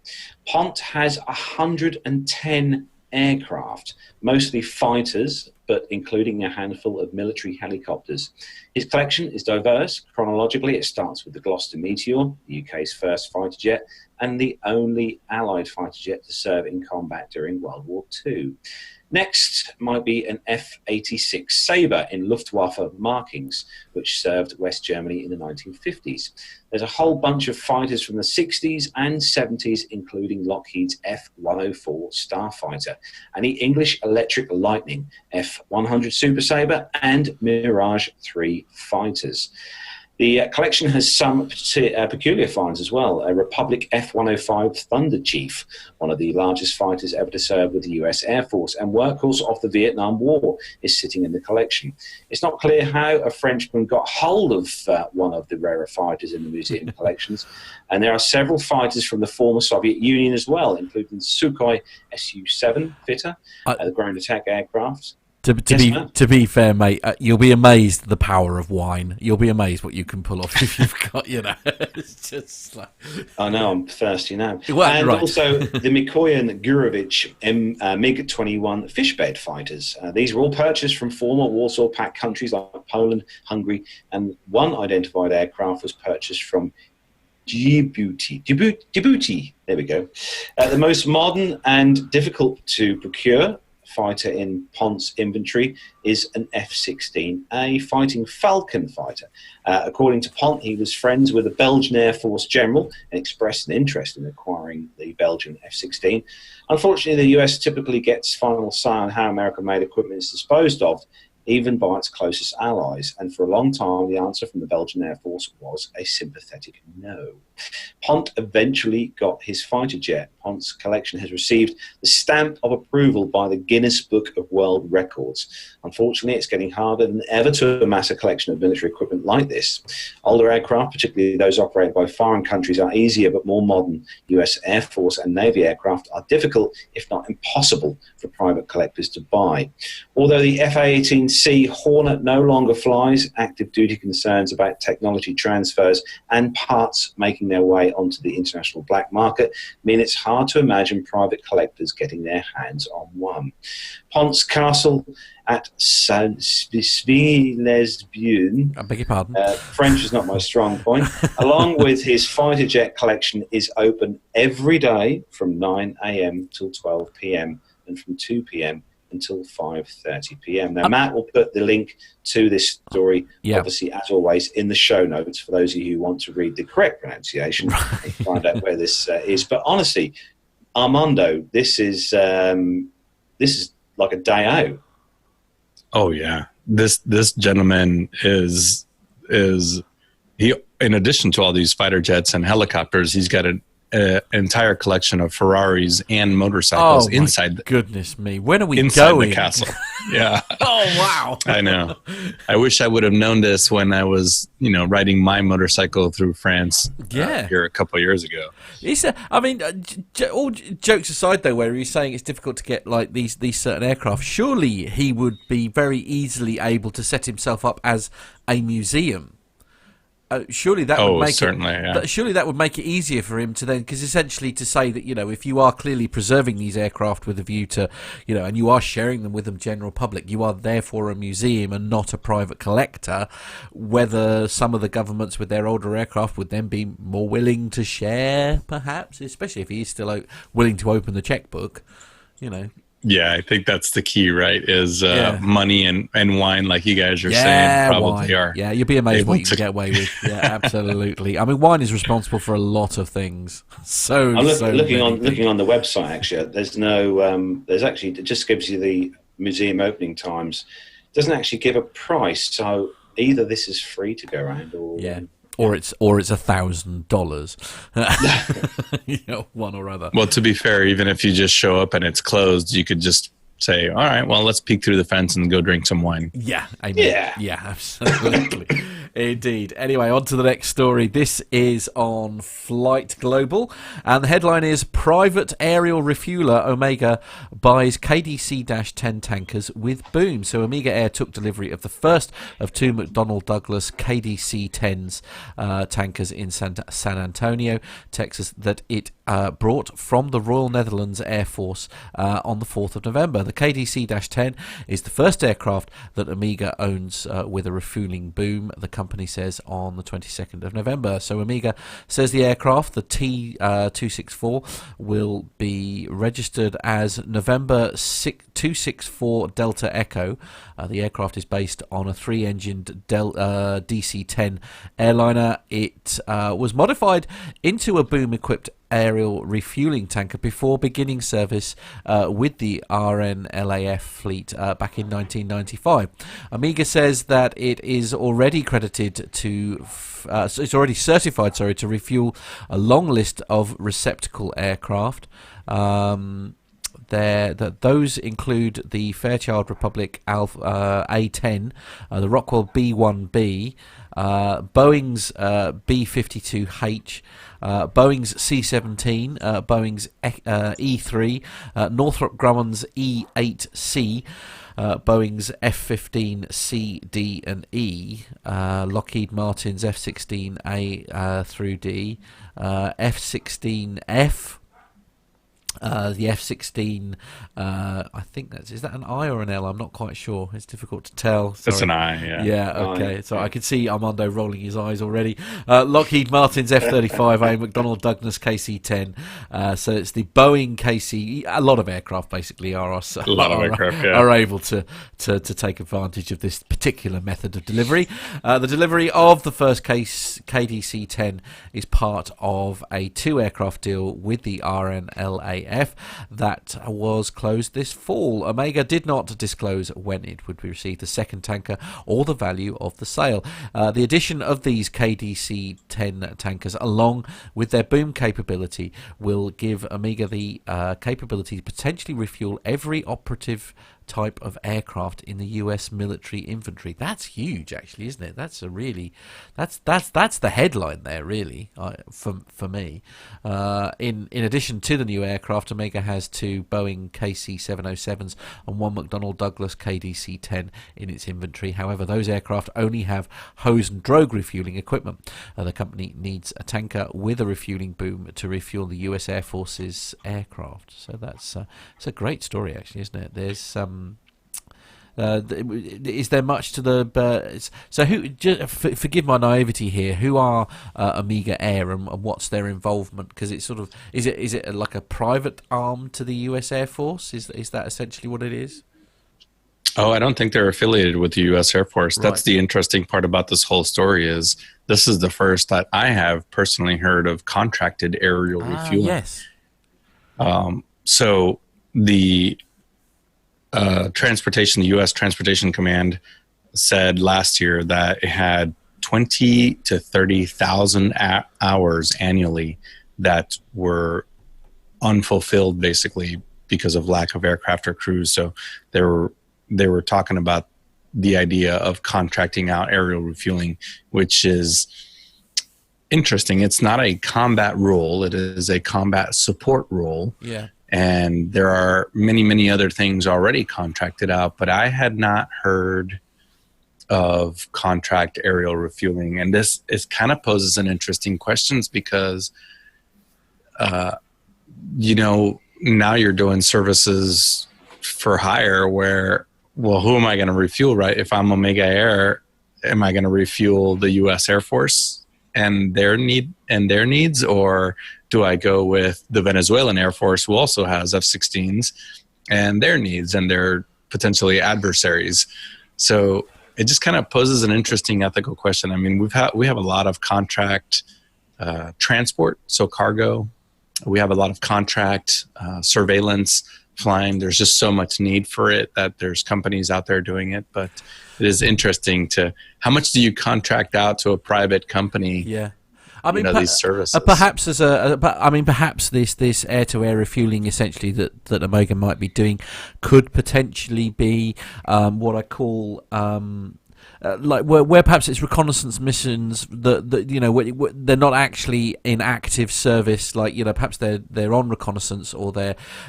Pont has 110 aircraft, mostly fighters, but including a handful of military helicopters. His collection is diverse. Chronologically, it starts with the Gloucester Meteor, the UK's first fighter jet, and the only Allied fighter jet to serve in combat during World War II. Next might be an F-86 Sabre in Luftwaffe markings, which served West Germany in the 1950s. There's a whole bunch of fighters from the 60s and 70s, including Lockheed's F-104 Starfighter, and the English Electric Lightning F-100 Super Sabre, and Mirage 3 fighters. The collection has some peculiar finds as well. A Republic F-105 Thunder Chief, one of the largest fighters ever to serve with the US Air Force and workhorse of the Vietnam War, is sitting in the collection. It's not clear how a Frenchman got hold of one of the rarer fighters in the museum collections, and there are several fighters from the former Soviet Union as well, including the Sukhoi Su-7 fighter, the ground attack aircraft. To be fair, mate, you'll be amazed at the power of wine. You'll be amazed what you can pull off if you've got, it's just like... I know, I'm thirsty now. Well, and right. Also the Mikoyan Gurevich MiG-21 fishbed fighters. These were all purchased from former Warsaw Pact countries like Poland, Hungary, and one identified aircraft was purchased from Djibouti. There we go. The most modern and difficult to procure fighter in Pont's inventory is an F-16A Fighting Falcon fighter. According to Pont, he was friends with a Belgian Air Force general and expressed an interest in acquiring the Belgian F-16. Unfortunately, the US typically gets final say on how American-made equipment is disposed of, even by its closest allies, and for a long time the answer from the Belgian Air Force was a sympathetic no. Pont eventually got his fighter jet. Pont's collection has received the stamp of approval by the Guinness Book of World Records. Unfortunately, it's getting harder than ever to amass a collection of military equipment like this. Older aircraft, particularly those operated by foreign countries, are easier, but more modern US Air Force and Navy aircraft are difficult, if not impossible, for private collectors to buy. Although the F-A-18C Hornet no longer flies, active duty concerns about technology transfers and parts making their way onto the international black market mean it's hard to imagine private collectors getting their hands on one. Pont's castle at Saint-Svin-les-Bunes, I beg your pardon. French is not my strong point, along with his fighter jet collection, is open every day from 9 a.m. till 12 p.m. and from 2 p.m. until 5:30 p.m. Now, Matt will put the link to this story, obviously, as always, in the show notes for those of you who want to read the correct pronunciation and find out where this is. But honestly, Armando, this is like a day out. Oh yeah, this gentleman is he. In addition to all these fighter jets and helicopters, he's got an entire collection of Ferraris and motorcycles inside. Goodness me, when are we inside going? The castle? Yeah. Oh wow. I know. I wish I would have known this when I was, riding my motorcycle through France. Here a couple of years ago. All jokes aside, though, where he's saying it's difficult to get like these certain aircraft, surely he would be very easily able to set himself up as a museum. Surely that would make surely that would make it easier for him to then, because essentially to say that if you are clearly preserving these aircraft with a view to and you are sharing them with the general public, you are therefore a museum and not a private collector. Whether some of the governments with their older aircraft would then be more willing to share, perhaps, especially if he is still willing to open the checkbook, Yeah, I think that's the key, right? Is money and wine, like you guys are saying, probably wine. are. Yeah, you'd be amazed what you can get away with. Yeah, absolutely. I mean, wine is responsible for a lot of things. I'm looking on the website. Actually, there's actually, it just gives you the museum opening times. It doesn't actually give a price. So either this is free to go around, or or it's $1,000. One or other. Well, to be fair, even if you just show up and it's closed, you could just say, all right, well, let's peek through the fence and go drink some wine. Yeah, amen. Yeah, absolutely. Indeed. Anyway, on to the next story. This is on Flight Global, and the headline is Private Aerial Refueler Omega buys KDC-10 tankers with boom. So Omega Air took delivery of the first of 2 McDonnell Douglas KDC-10s tankers in San Antonio, Texas, that it brought from the Royal Netherlands Air Force on the 4th of November. The KDC-10 is the first aircraft that Omega owns with a refueling boom, the company says on the 22nd of November. So Omega says the aircraft, the T-264, will be registered as November 264 Delta Echo. The aircraft is based on a 3-engined DC-10 airliner. It was modified into a boom-equipped aerial refueling tanker before beginning service with the RNLAF fleet back in 1995. Omega says that it is already credited to it's already certified to refuel a long list of receptacle aircraft. Those include the Fairchild Republic A-10, the Rockwell B-1B, Boeing's B-52H, Boeing's C-17, Boeing's E-3, Northrop Grumman's E-8C, Boeing's F-15C, D, and E, Lockheed Martin's F-16A through D, F-16F, the F-16, I think is that an I or an L? I'm not quite sure. It's difficult to tell. Sorry. It's an I, yeah. Yeah, okay. So I can see Armando rolling his eyes already. Lockheed Martin's F-35A, McDonnell Douglas KC-10. So it's the Boeing KC. A lot of aircraft basically are able to take advantage of this particular method of delivery. The delivery of the first KDC-10 is part of a 2-aircraft deal with the RNLAF that was closed this fall. Omega did not disclose when it would receive the second tanker or the value of the sale. The addition of these KDC-10 tankers, along with their boom capability, will give Omega the capability to potentially refuel every operative type of aircraft in the US military inventory. That's huge, actually, isn't it? That's the headline there, really, for me. In addition to the new aircraft, Omega has 2 Boeing KC-707s and 1 McDonnell Douglas KDC-10 in its inventory. However, those aircraft only have hose and drogue refueling equipment. The company needs a tanker with a refueling boom to refuel the US Air Force's aircraft. So it's a great story, actually, isn't it? There's is there much to the so who, forgive my naivety here, who are Omega Air and what's their involvement? Because it's sort of, is it like a private arm to the US Air Force? Is that essentially what it is? Oh, I don't think they're affiliated with the U.S. Air Force. That's the interesting part about this whole story is this is the first that I have personally heard of contracted aerial refueling. Yes. So the transportation, the U.S. Transportation Command said last year that it had 20 to 30,000 hours annually that were unfulfilled, basically because of lack of aircraft or crews. So they were talking about the idea of contracting out aerial refueling, which is interesting. It's not a combat role; it is a combat support role. Yeah. And there are many, many other things already contracted out, but I had not heard of contract aerial refueling. And this kind of poses an interesting questions because, now you're doing services for hire where, well, who am I going to refuel, right? If I'm Omega Air, am I going to refuel the U.S. Air Force and their needs, or do I go with the Venezuelan Air Force, who also has F-16s, and their needs and their potentially adversaries. So it just kind of poses an interesting ethical question. I mean, we have a lot of contract transport, so cargo. We have a lot of contract surveillance flying. There's just so much need for it that there's companies out there doing it. But it is interesting to how much do you contract out to a private company? Yeah. I mean, these services. Perhaps perhaps this air-to-air refueling essentially that Omega might be doing could potentially be what I call like where perhaps it's reconnaissance missions that you know they're not actually in active service, like perhaps they're on reconnaissance, or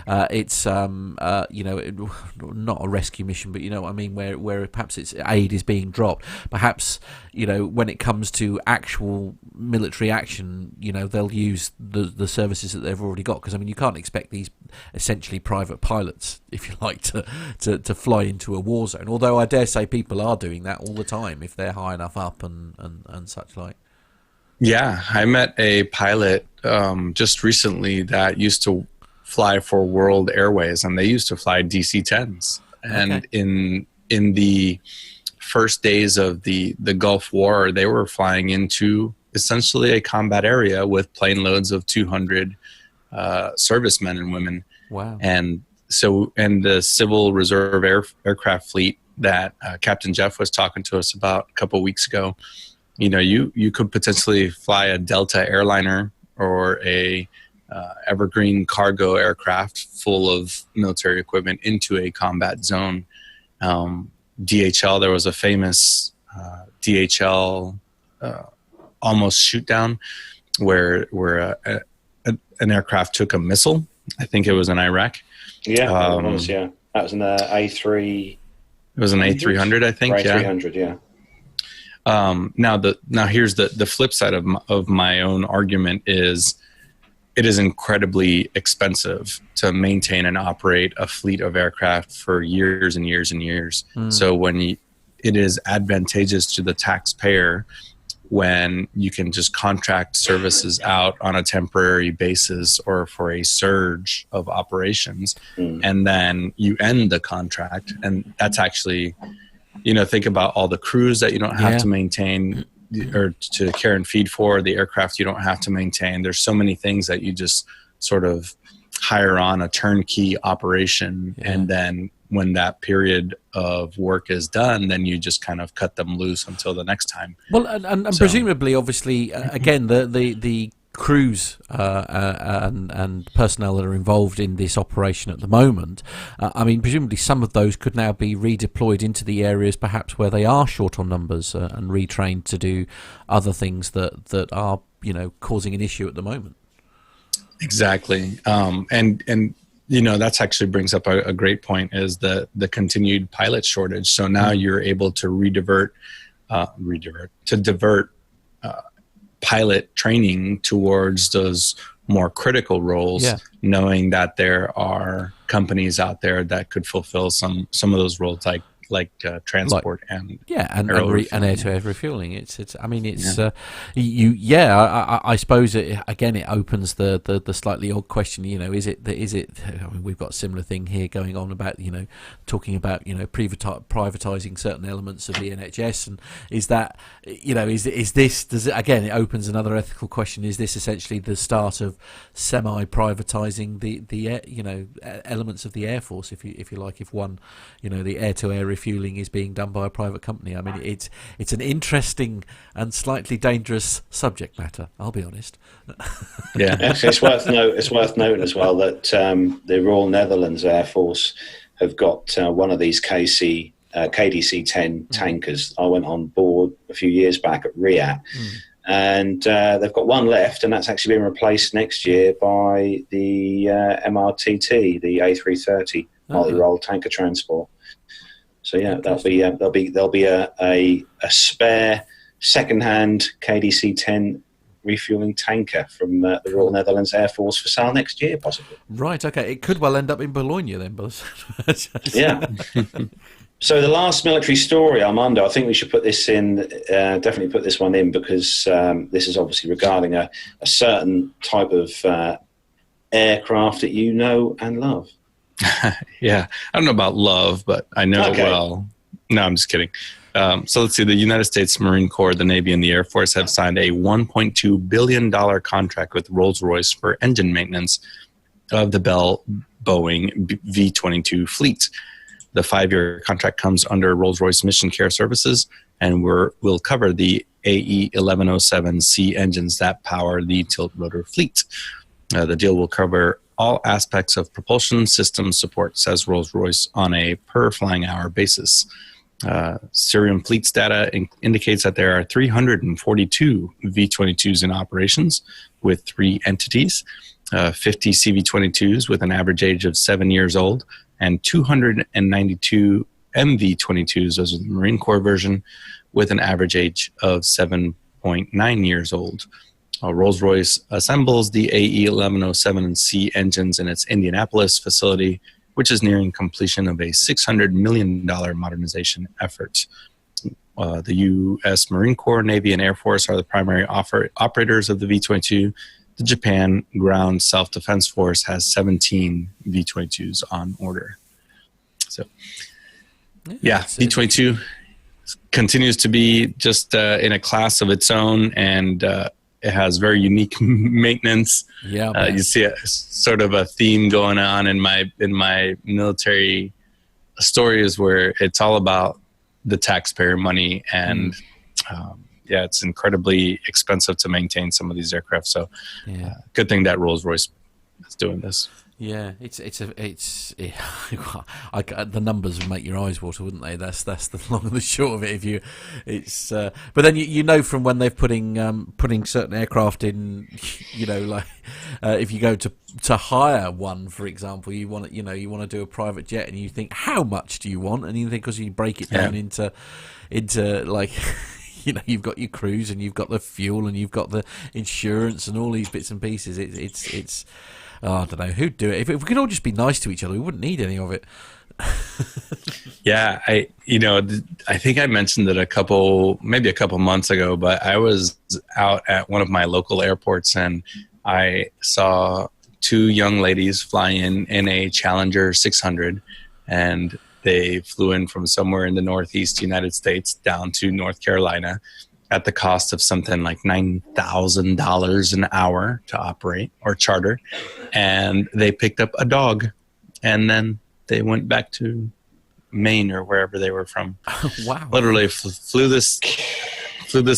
it's not a rescue mission, but what I mean, where perhaps its aid is being dropped. Perhaps when it comes to actual military action, they'll use the services that they've already got, because I mean you can't expect these essentially private pilots, if you like, to fly into a war zone, although I dare say people are doing that all the time if they're high enough up and such like. Yeah, I met a pilot just recently that used to fly for World Airways, and they used to fly DC-10s. And Okay. in the first days of the Gulf War, they were flying into essentially a combat area with plane loads of 200 servicemen and women. Wow. And so, and the Civil Reserve aircraft fleet that Captain Jeff was talking to us about a couple of weeks ago, you could potentially fly a Delta airliner or a Evergreen cargo aircraft full of military equipment into a combat zone. DHL, there was a famous almost shoot down where an aircraft took a missile. I think it was in Iraq. Yeah, it was, yeah. That was an A3. It was an A300, I think. A300, yeah. Now here's the flip side of my own argument is it is incredibly expensive to maintain and operate a fleet of aircraft for years and years and years. So when it is advantageous to the taxpayer when you can just contract services out on a temporary basis or for a surge of operations, and then you end the contract. And that's actually, think about all the crews that you don't have to maintain or to care and feed for, the aircraft you don't have to maintain. There's so many things that you just sort of hire on a turnkey operation. And then when that period of work is done, then you just kind of cut them loose until the next time. Well, and presumably, obviously, again, the crews and personnel that are involved in this operation at the moment, I mean, presumably some of those could now be redeployed into the areas perhaps where they are short on numbers and retrained to do other things that are, causing an issue at the moment. Exactly. And that's actually brings up a great point, is the continued pilot shortage. So now you're able to divert pilot training towards those more critical roles, knowing that there are companies out there that could fulfill some of those roles, like transport and air-to-air refueling. I suppose it opens the slightly odd question. Is it? I mean, we've got a similar thing here going on about talking about privatizing certain elements of the NHS, and is that is this? Does it again? It opens another ethical question. Is this essentially the start of semi-privatizing the elements of the Air Force, if you like, if one the air-to-air refueling is being done by a private company? I mean, it's an interesting and slightly dangerous subject matter, I'll be honest. Yeah, it's worth noting as well that the Royal Netherlands Air Force have got one of these KDC-10 tankers. I went on board a few years back at Riyadh, and they've got one left, and that's actually been replaced next year by the MRTT, the A330 multi-role tanker transport. So yeah, there'll be a spare second-hand KDC-10 refueling tanker from the Royal Netherlands Air Force for sale next year, possibly. Right. Okay. It could well end up in Bologna then, Buzz. Yeah. So the last military story, Armando, I think we should put this in. Definitely put this one in, because this is obviously regarding a certain type of aircraft that you know and love. Yeah, I don't know about love, but I know it well. No, I'm just kidding. So let's see. The United States Marine Corps, the Navy, and the Air Force have signed a $1.2 billion contract with Rolls Royce for engine maintenance of the Boeing V-22 fleet. The 5-year contract comes under Rolls Royce Mission Care Services and will cover the AE 1107C engines that power the tilt rotor fleet. The deal will cover all aspects of propulsion system support, says Rolls Royce, on a per flying hour basis. Cirium Fleets data indicates that there are 342 V-22s in operations with 3 entities, 50 CV-22s with an average age of 7 years old, and 292 MV-22s, those are the Marine Corps version, with an average age of 7.9 years old. Rolls-Royce assembles the AE 1107C engines in its Indianapolis facility, which is nearing completion of a $600 million modernization effort. The U.S. Marine Corps, Navy, and Air Force are the primary operators of the V-22. The Japan Ground Self-Defense Force has 17 V-22s on order. So, yeah, V-22 continues to be just in a class of its own, and it has very unique maintenance. Yeah, you see a sort of a theme going on in my military stories where it's all about the taxpayer money, and it's incredibly expensive to maintain some of these aircraft. So, good thing that Rolls Royce is doing this. Yeah, the numbers would make your eyes water, wouldn't they? That's the long and the short of it. But then you know from when they're putting certain aircraft in, if you go to hire one, for example, you want to do a private jet, and you think, how much do you want? And you think, because you break it down into like. You've got your crews, and you've got the fuel, and you've got the insurance, and all these bits and pieces. It's I don't know who'd do it. If we could all just be nice to each other, we wouldn't need any of it. Yeah, I think I mentioned it a couple months ago, but I was out at one of my local airports, and I saw 2 young ladies fly in a Challenger 600, and they flew in from somewhere in the Northeast United States down to North Carolina at the cost of something like $9,000 an hour to operate or charter. And they picked up a dog, and then they went back to Maine or wherever they were from. Wow. Literally flew this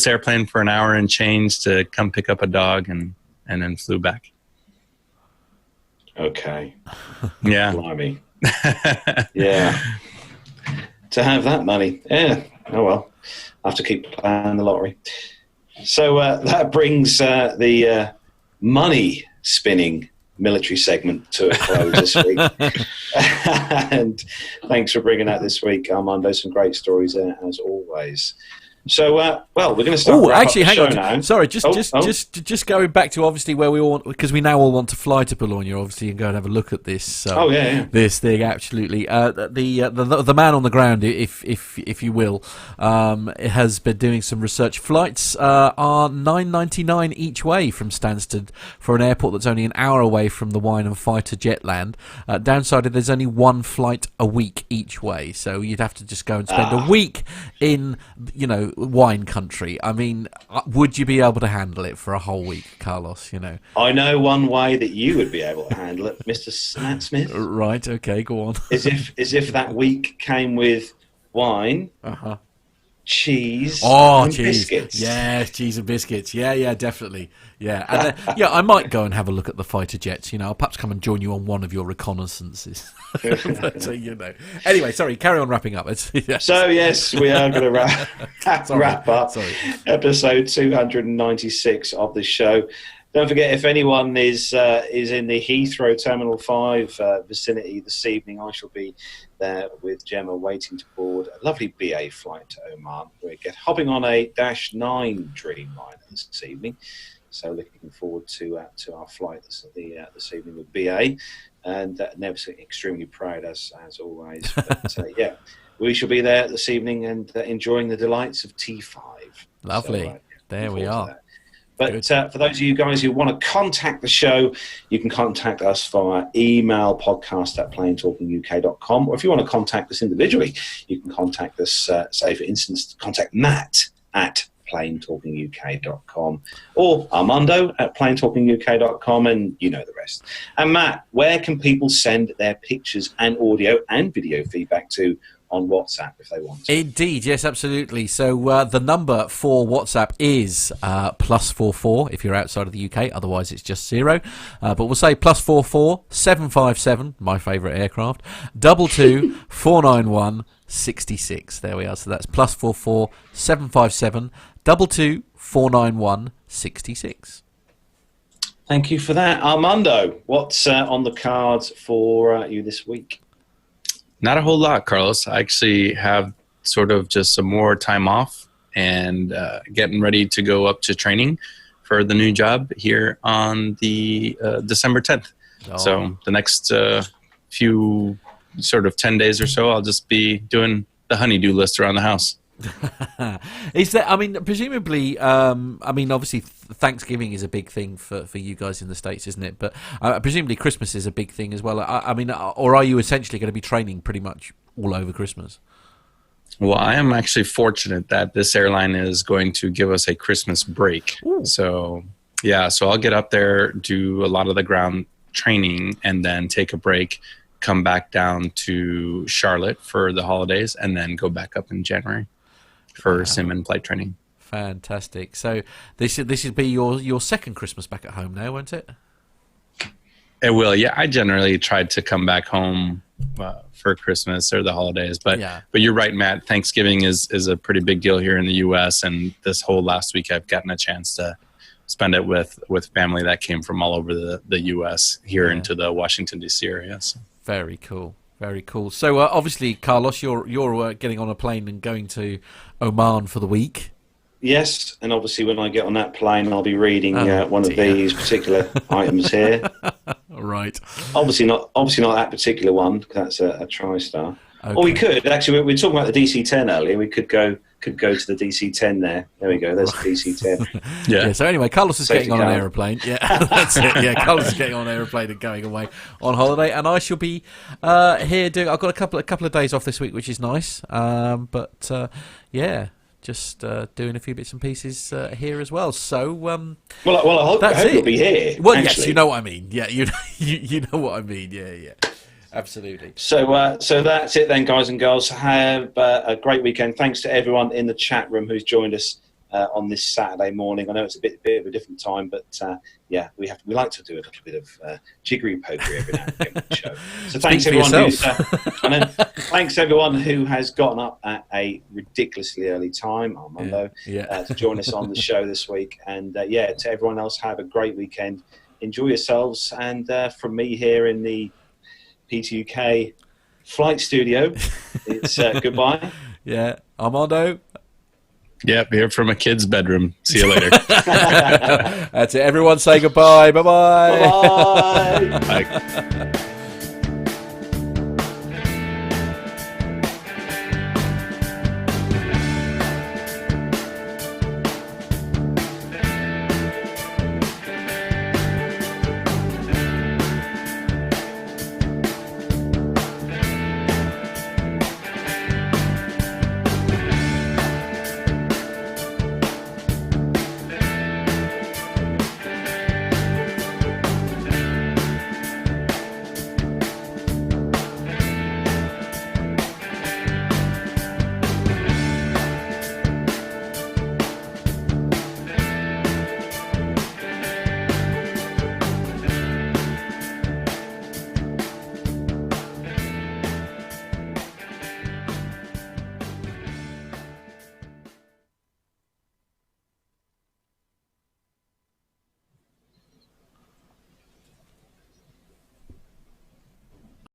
airplane for an hour and change to come pick up a dog, and then flew back. Okay. Yeah. Blimey. Yeah. To have that money. Yeah. Oh well. I have to keep playing the lottery. So that brings the money spinning military segment to a close this week. And thanks for bringing that this week, Armando. Some great stories there, as always. So, we're going to start. Oh, actually, hang on. Now. Sorry, just going back to obviously where we all want, because we now all want to fly to Bologna, obviously, and go and have a look at this. This thing, absolutely. The man on the ground, if you will, has been doing some research. Flights are $9.99 each way from Stansted for an airport that's only an hour away from the wine and fighter jet land. Downside is there's only 1 flight a week each way, so you'd have to just go and spend a week in, wine country. I mean, would you be able to handle it for a whole week, Carlos? I know one way that you would be able to handle it, Mr. Matt Smith. Right. Okay. Go on. As if that week came with wine, cheese, and biscuits. Yeah, cheese and biscuits. Yeah, definitely. Yeah, and I might go and have a look at the fighter jets. I'll perhaps come and join you on one of your reconnaissances. But, Anyway, sorry. Carry on wrapping up. So yes, we are going to wrap up episode 296 of the show. Don't forget, if anyone is in the Heathrow Terminal 5 vicinity this evening, I shall be there with Gemma waiting to board a lovely BA flight to Oman. We're hopping on a -9 Dreamliner this evening. So looking forward to our flight this evening with BA, and never extremely proud as always. But we shall be there this evening and enjoying the delights of T5. Lovely. So, there we are. But for those of you guys who want to contact the show, you can contact us via email, podcast@planetalkinguk.com. Or if you want to contact us individually, you can contact us, say, for instance, contact Matt at planetalkinguk.com or Armando at planetalkinguk.com, and you know the rest. And Matt, where can people send their pictures and audio and video feedback to on WhatsApp if they want to? Indeed, yes, absolutely. So the number for WhatsApp is +44 if you're outside of the UK, otherwise it's just 0. But we'll say +44 757, my favourite aircraft, 22 491 66. There we are. So that's +44 757 22 491 66. Thank you for that. Armando, what's on the cards for you this week? Not a whole lot, Carlos. I actually have sort of just some more time off and getting ready to go up to training for the new job here on the December 10th. Oh. So the next few sort of 10 days or so, I'll just be doing the honey-do list around the house. Is that, I mean, presumably, obviously Thanksgiving is a big thing for you guys in the States, isn't it? But presumably Christmas is a big thing as well. Or are you essentially going to be training pretty much all over Christmas? Well, I am actually fortunate that this airline is going to give us a Christmas break. Ooh. So I'll get up there, do a lot of the ground training, and then take a break, come back down to Charlotte for the holidays, and then go back up in January for sim and flight training. Fantastic. So this would be your second Christmas back at home now, won't it? It will, yeah. I generally try to come back home for Christmas or the holidays, but you're right, Matt. Thanksgiving is a pretty big deal here in the U.S., and this whole last week I've gotten a chance to spend it with family that came from all over the U.S. here into the Washington, D.C. area. So. Very cool. Very cool. So obviously, Carlos, you're getting on a plane and going to Oman for the week. Yes, and obviously when I get on that plane, I'll be reading one of these particular items here. Right. Obviously not that particular one, because that's a TriStar. Okay. Or we could actually. We were talking about the DC-10 earlier. We could go to the DC-10 there. There we go. There's the DC-10. Yeah. So anyway, Carlos is getting on an aeroplane. Yeah, that's it. Yeah, Carlos is getting on an aeroplane and going away on holiday, and I shall be here doing. I've got a couple of days off this week, which is nice. Just doing a few bits and pieces here as well. So, well, I hope you'll be here. Well, actually. Yes, you know what I mean. Yeah, you know what I mean. Yeah. Absolutely. So that's it then, guys and girls. Have a great weekend. Thanks to everyone in the chat room who's joined us on this Saturday morning. I know it's a bit of a different time, but we like to do a little bit of jiggery pokery every now and again on the show. So thanks everyone who has gotten up at a ridiculously early time, Armando, to join us on the show this week. And to everyone else, have a great weekend. Enjoy yourselves. And from me here in the P2UK flight studio, it's goodbye. Yeah, Armando. Yep, here from a kid's bedroom. See you later. That's it. Everyone say goodbye. Bye-bye. Bye. Bye.